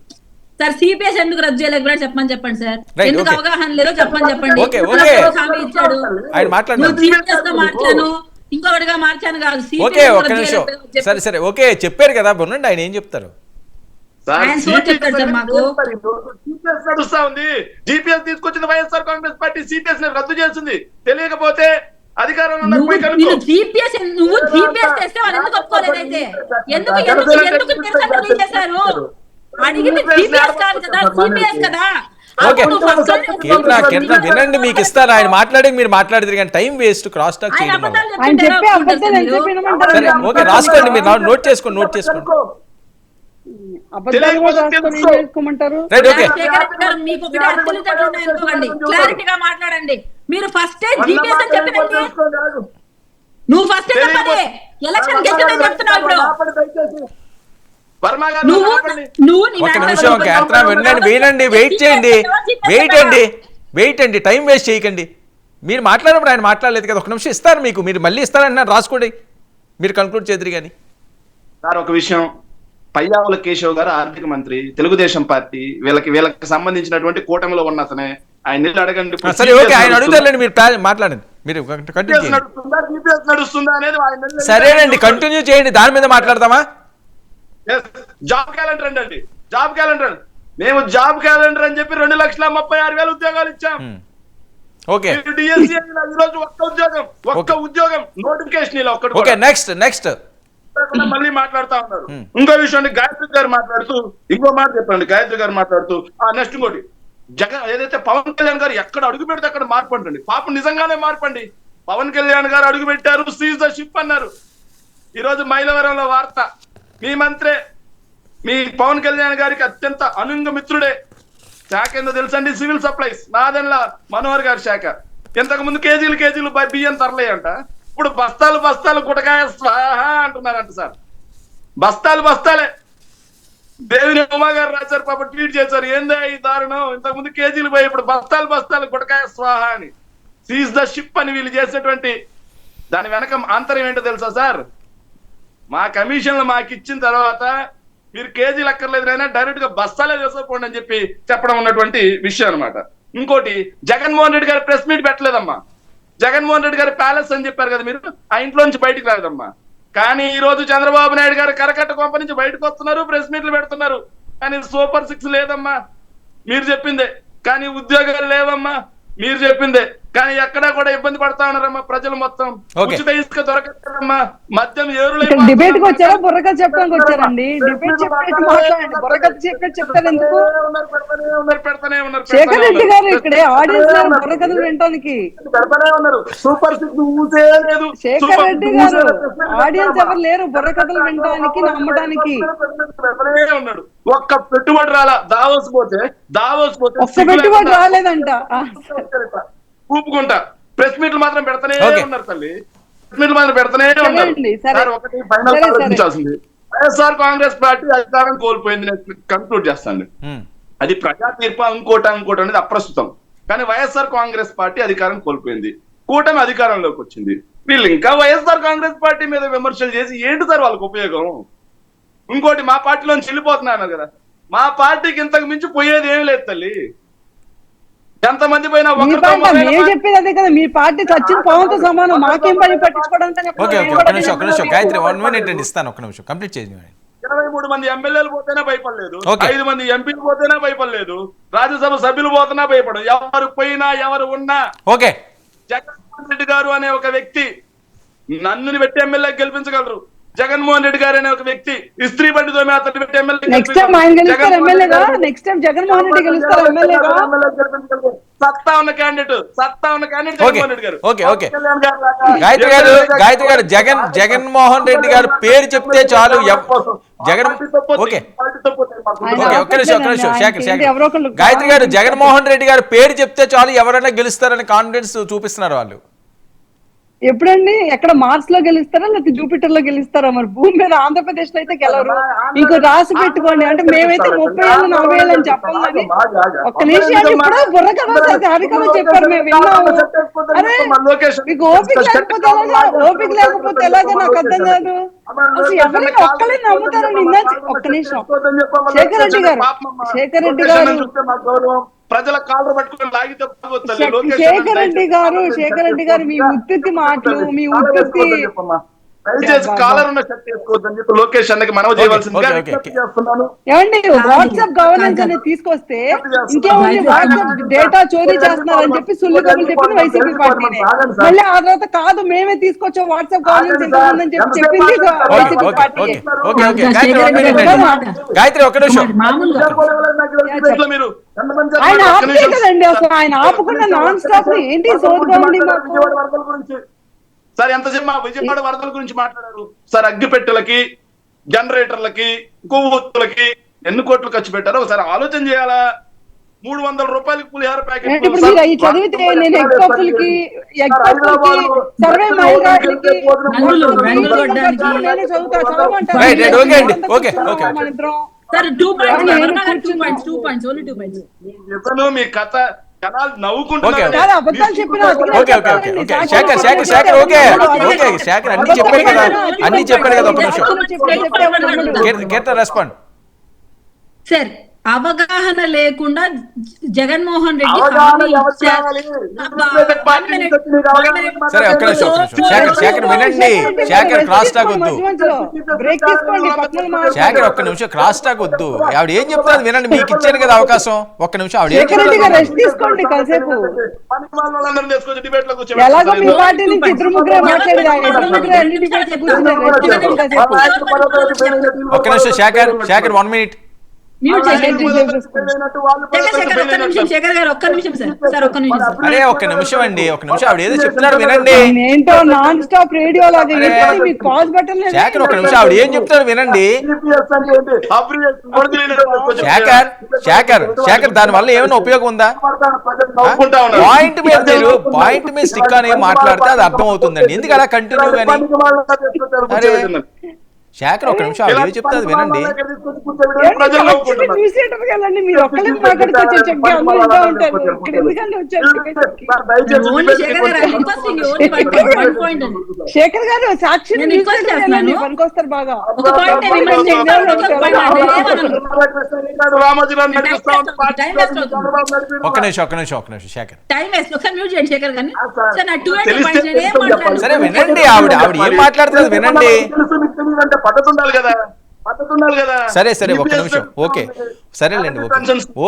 సార్ సిపిఎస్ ఎందుకు రద్దు చేయలేకపోయాడు చెప్పండి సార్. ఎందుకు అవగాహన లేదో చెప్పండి. ఇచ్చాడు మార్చాను, ఇంకొకటిగా మార్చాను కాదు. సరే ఓకే చెప్పారు కదా, ఉండండి ఆయన ఏం చెప్తారు. నడుస్తా ఉంది. జిపిఎస్ తీసుకొచ్చింది వైఎస్ఆర్ కాంగ్రెస్ పార్టీ, సిపిఎస్ రద్దు చేస్తుంది. తెలియకపోతే అధికారంలో నువ్వు జీపీఎస్ తెస్తే వాళ్ళు ఎందుకు ఒప్పుకోలేదైతే? ఎందుకు చేశారు? వినండి, మీకు ఇస్తారు. ఆయన మాట్లాడి మీరు మాట్లాడేది కానీ టైం వేస్ట్, క్రాస్ టాక్ చేయడం. ఓకే రాసుకోండి, మీరు నోట్ చేసుకోండి. క్లారిటీగా మాట్లాడండి. మీరు ఫస్ట్ జీపీఎస్ అని చెప్పండి. నువ్వు ఫస్ట్ ఎలక్షన్ గెలిచిందని చెప్తున్నావు ఇప్పుడు. వినండి, వెయిట్ అండి, టైం వేస్ట్ చేయకండి. మీరు మాట్లాడినప్పుడు ఆయన మాట్లాడలేదు కదా, ఒక నిమిషం ఇస్తారు మీకు, మీరు మళ్ళీ ఇస్తారన్నారు, రాసుకోండి, మీరు కంక్లూడ్ చేద్దరు కానీ. సార్ ఒక విషయం, పయ్యావుల కేశవ్ గారు ఆర్థిక మంత్రి, తెలుగుదేశం పార్టీ, వీళ్ళకి సంబంధించినటువంటి కూటమిలో ఉన్న అతనే. ఆయన అడగండి. సరే ఓకే, ఆయన అడుగుతారండి, మీరు మాట్లాడండి, మీరు కంటిన్యూ సరేనండి, కంటిన్యూ చేయండి, దాని మీద మాట్లాడతామా? జాబ్ క్యాలెండర్ అండి, జాబ్ క్యాలెండర్. మేము జాబ్ క్యాలెండర్ అని చెప్పి 2,36,000 ఉద్యోగాలు ఇచ్చాం. ఒక్క ఉద్యోగం నోటిఫికేషన్ ఇలా ఒక్కటి. ఓకే నెక్స్ట్ మళ్ళీ మాట్లాడుతా ఉన్నారు. ఇంకో విషయం గాయత్రి గారు మాట్లాడుతూ ఇంకో మాట చెప్పండి. గాయత్రి గారు మాట్లాడుతూ నెక్స్ట్ ఇంకోటి, ఏదైతే పవన్ కళ్యాణ్ గారు ఎక్కడ అడుగు పెడితే అక్కడ మార్పు అంటండి. పాపం నిజంగానే మార్పండి. పవన్ కళ్యాణ్ గారు అడుగు పెట్టారు, సీజ్ ద షిప్ అన్నారు. ఈ రోజు మైలవరంలో వార్త, మీ మంత్రే మీ పవన్ కళ్యాణ్ గారికి అత్యంత అనుంగ మిత్రుడే. శాఖ ఏందో తెలుసండి, సివిల్ సప్లైస్, నాదెండ్ల మనోహర్ గారి శాఖ. ఇంతకు ముందు కేజీలు బియ్యం తరలేయంట, ఇప్పుడు బస్తాలు గుటకాయ స్వాహ అంటున్నారంట సార్. బస్తాలే. దేవిని ఉమా గారు రాశారు, పాప ట్వీట్ చేశారు, ఏందా ఈ దారుణం, ఇంతకు ముందు కేజీలు పోయి ఇప్పుడు బస్తాలు గుటకాయ స్వాహ అని. సీజ్ ద షిప్ అని వీళ్ళు చేసేటువంటి దాని వెనక ఆంతర్యం ఏంటో తెలుసా సార్? మా కమిషన్లు మాకు ఇచ్చిన తర్వాత మీరు కేజీలు అక్కర్లేదురైనా డైరెక్ట్ గా బస్తాలే చేసుకోండి అని చెప్పి చెప్పడం ఉన్నటువంటి విషయం అనమాట. ఇంకోటి, జగన్మోహన్ రెడ్డి గారు ప్రెస్ మీట్ పెట్టలేదమ్మా. జగన్మోహన్ రెడ్డి గారు ప్యాలెస్ అని చెప్పారు కదా మీరు, ఆ ఇంట్లో నుంచి బయటకు రాలేదమ్మా. కానీ ఈ రోజు చంద్రబాబు నాయుడు గారు కరకట్ట కొంప నుంచి బయటకు వస్తున్నారు, ప్రెస్ మీట్లు పెడుతున్నారు. కానీ సూపర్ 6 లేదమ్మా, మీరు చెప్పిందే. కానీ ఉద్యోగాలు లేవమ్మా, మీరు చెప్పిందే. కానీ ఎక్కడా కూడా ఇబ్బంది పడతా ఉన్నారమ్మా ప్రజలు మొత్తం. ఉచిత ఇసుక దొరకమ్మా, మద్యం ఏరులై డిబేట్ కి వచ్చారా, బుర్రకథ చెప్పడానికి వచ్చారండి? డిబేట్ చెప్పేసి మాట్లాడండి, బుర్రకథ చెప్పేసి చెప్తారు ఎందుకు? పెడతానే ఉన్నారు శేఖర్ రెడ్డి గారు ఇక్కడే ఆడియన్స్ బుర్రకథలు వినడానికి. పెడతానే ఉన్నారు. సూపర్ 6 ఊసే లేదు. శేఖర్ రెడ్డి గారు ఆడియన్స్ ఎవరు లేరు బుర్రకథలు వినడానికి, నమ్మడానికి. పెడతానే ఉన్నాడు. ఒక్క పెట్టుబడి రాలా. దావోస్ పోతే ఒక్క పెట్టుబడి రాలేదంట. ఊపుకుంటా ప్రెస్ మీట్లు మాత్రం పెడతానే ఉన్నారు తల్లి. ప్రెస్ మీట్లు మాత్రం పెడతానే ఉన్నారు. ఒకటి ఫైనల్ ఆలోచించాల్సింది, వైఎస్ఆర్ కాంగ్రెస్ పార్టీ అధికారం కోల్పోయింది. నేను కంక్లూడ్ చేస్తాను, అది ప్రజా తీర్పు ఇంకోటి అనేది అప్రస్తుతం. కానీ వైఎస్ఆర్ కాంగ్రెస్ పార్టీ అధికారం కోల్పోయింది, కూటమి అధికారంలోకి వచ్చింది. వీళ్ళు ఇంకా వైఎస్ఆర్ కాంగ్రెస్ పార్టీ మీద విమర్శలు చేసి ఏంటి సార్ వాళ్ళకి ఉపయోగం? ఇంకోటి, మా పార్టీలో చెల్లిపోతున్నారు కదా, మా పార్టీకి ఇంతకు మించి పోయేది ఏమి లేదు తల్లి. ఎంతమంది పోయినా చెప్పేది అదే కదా, మీ పార్టీ చచ్చిన పవన్తో సమానం, మాకేం పని పట్టించుకోవడానికి. గాయత్రి 1 minute అండి ఇస్తాను, ఒక్క నిమిషం కంప్లీట్ చేయండి. 23 మంది ఎమ్మెల్యేలు పోతేనే భయపడలేదు, 5 మంది ఎంపీలు పోతేనే భయపడలేదు, రాజ్యసభ సభ్యులు పోతున్నా భయపడదు. ఎవరు పోయినా ఎవరు ఉన్నా ఓకే, జగన్మోహన్ రెడ్డి గారు అనే ఒక వ్యక్తి నన్నుని పెట్టి ఎమ్మెల్యే గెలిపించగలరు. జగన్మోహన్ రెడ్డి గారు అనే ఒక వ్యక్తి ఇస్త్రీ బండితో అతను పెట్టి ఎమ్మెల్యే సత్తా ఉన్న క్యాండిడేట్ జగన్మోహన్ రెడ్డి గారు. గాయత్రి గారు జగన్మోహన్ రెడ్డి గారు పేరు చెప్తే చాలు గాయత్రి గారు జగన్మోహన్ రెడ్డి గారు పేరు చెప్తే చాలు ఎవరైనా గెలుస్తారని కాన్ఫిడెన్స్ చూపిస్తున్నారు వాళ్ళు. ఎప్పుడండి ఎక్కడ మార్స్ లో గెలుస్తారా లేకపోతే జూపిటర్ లో గెలుస్తారా? మరి భూమి మీద ఆంధ్రప్రదేశ్ లో అయితే గెలవరు. ఇంకో రాసి పెట్టుకోండి, అంటే మేమైతే 30 ఏళ్ళు 40 ఏళ్ళు అని చెప్పాం. కానీ ఒక్క నిమిషం ఇప్పుడు బుర్రకథ అధికారులు చెప్పారు, మేము విన్నాము. అరే మీకు ఓపిక లేకపోతే ఎలాగా నాకు అర్థం కాదు. అసలు ఎవరైనా ఒక్కలే నమ్ముతారని ఒక్క నిమిషం. శేఖర్ రెడ్డి గారు ప్రజల కాళ్ళు పట్టుకుని లాగితే శేఖర్ రెడ్డి గారు మీ ఉత్పత్తి మాటలు, మీ ఉత్పత్తి దయచేసి కాలర్ ఉన్న షర్ట్ చేసుకోవద్దని చెప్పి లోకేష్ అన్నకి మనవి చేయవలసిందిగా చేస్తున్నాను. ఏమండి వాట్సాప్ గవర్నెన్స్ అనేది తీసుకొస్తే ఇంకేమండి, వాట్సాప్ డేటా చోరీ చేస్తున్నారని చెప్పి సుల్లు కబులు చెప్పింది వైసీపీ పార్టీనే. మళ్ళీ ఆ తర్వాత కాదు మేమే తీసుకొచ్చాం వాట్సాప్ గవర్నెన్స్ ఇంతకుముందని చెప్పి చెప్పింది వైసీపీ పార్టీ. ఆయన ఆపే కదండి, అసలు ఆయన ఆపకుండా నాన్ స్టాప్ ఏంటి సోది గురించి. సార్ ఎంతసేపు మా విజయవాడ వరదల గురించి మాట్లాడారు సార్. అగ్గిపెట్టెలకి, జనరేటర్లకి, కొవ్వొత్తులకి ఎన్ని కోట్లు ఖర్చు పెట్టారో ఒకసారి ఆలోచన చేయాలా? 300 రూపాయలకి పులిహార ప్యాకెట్ మీ కథ శేఖర్ అన్ని చెప్పారు కదా, ఒక నిమిషం రెస్పాండ్. సార్ అవగాహన లేకుండా జగన్మోహన్ రెడ్డి సరే ఒక్క నిమిషం శేఖర్ వినండి. శేఖర్ క్రాస్ టాక్ వద్దు, శేఖర్ ఒక్క నిమిషం క్రాస్ టాక్ వద్దు. ఆవిడ ఏం చెప్తారు వినండి, మీకు ఇచ్చాను కదా అవకాశం. ఒక్క నిమిషం ఆవిడ ఏం ఒక్క నిమిషం శేఖర్ 1 minute. మ్యూట్ చేసేయండి. వాళ్ళు ఒక్క నిమిషం శేఖర్ గారు, ఒక్క నిమిషం సార్ ఒక్క నిమిషం సార్. అరే ఒక్క నిమిషం అండి, ఒక్క నిమిషం. ఆవిడ ఏదో చెప్తున్నాడు వినండి. ఏంటో నాన్ స్టాప్ రేడియో లాగా మీకు పాజ్ బటన్ లేదు. శేఖర్ ఒక్క నిమిషం, ఆవిడ ఏం చెప్తాడు వినండి. శేఖర్ శేఖర్ శేఖర్ దాని వల్ల ఏమైనా ఉపయోగం ఉందా? పాయింట్ మీద స్టిక్ అని మాట్లాడితే అది అర్థం అవుతుందండి. ఎందుకు అలా కంటిన్యూ గానీ? అరే శేఖర్ ఒక్క నిమిషం, ఆవిడ ఏం చెప్తాది వినండి. మీరు ఒక్కలే మాట్లాడుకోవచ్చు చక్కగా అందరూ ఇంటూ ఉంటారు. ఇక్కడ ఎందుకంటే వచ్చారు ఓన్లీ శేఖర్ గారు రిక్వెస్టింగ్, ఓన్లీ వన్ పాయింట్ అండి. శేఖర్ గారు సాక్షి నేను రిక్వెస్ట్ చేస్తున్నాను, పనికొస్తారు బాగా. ఒక పాయింట్ మిమ్మల్ని చేశారు, ఒక పాయింట్ అంటే ఏమనను. టైం వేస్ట్ అవుతుంది. ఒక్క నిమిషం శేఖర్ టైం వేస్ట్. ఒకసారి మ్యూట్ చేయండి శేఖర్ గారిని. సార్ నా 280 పాయింట్స్ నేను ఏం మాట్లాడాను? సరే వినండి, ఆవిడ ఏం మాట్లాడుతుంది వినండి. పద్ధతి ఉండాలి కదా, పద్ధతి ఉండాలి కదా. సరే ఒక్క నిమిషం. ఓకే సరేలేండి,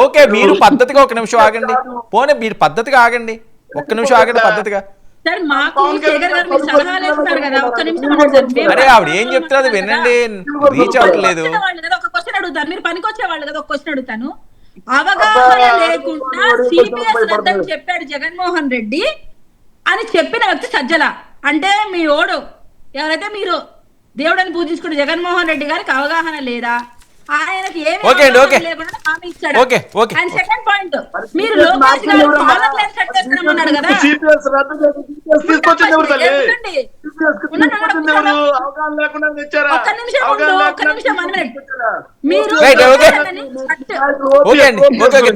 ఓకే మీరు పద్ధతిగా ఒక్క నిమిషం ఆగండి. పోనీ మీరు పద్ధతిగా ఆగండి, ఒక్క నిమిషం ఆగండి పద్ధతిగా. సార్ మాకు శేఖర్ గారు మీరు సలహాలు ఇస్తున్నారు కదా, ఒక్క నిమిషం అడగండి సార్. అరే ఆవిడ ఏం చెప్తున్నది వినండి, రీచ్ అవ్వట్లేదు. ఒక క్వశ్చన్ అడుగుతారు, మీరు పనికొచ్చేవాళ్ళు కదా, ఒక క్వశ్చన్ అడుగుతాను. అవగాహన లేకుండా సిపిఎస్ రద్దని చెప్పాడు జగన్మోహన్ రెడ్డి అని చెప్పిన వ్యక్తి సజ్జల. అంటే మీ ఓడు ఎవరైతే మీరు దేవుడని పూజించుకున్న జగన్మోహన్ రెడ్డి గారికి అవగాహన లేదా? ఆయనకి ఏమి లేకుండా హామీ ఇచ్చాడు. అండ్ సెకండ్ పాయింట్, మీరు లోకేష్ గారు కాలర్ లైన్ సెట్ చేస్తున్నామన్నాడు కదా. ఒక్క నిమిషం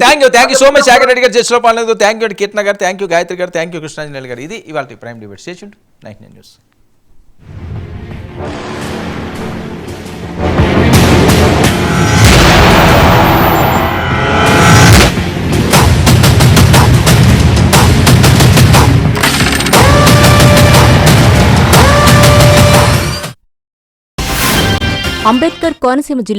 thank you so much Shekhar Reddy garu, జస్లో పాలన, థ్యాంక్ యూ కీర్తన గారు, థ్యాంక్ యూ గాయత్రి గారు, థ్యాంక్ యూ కృష్ణాంజనేయులు గారు. ఇది ఇవాళ prime debate. Stay tuned 99 news. Ambedkar Konaseema జిల్లా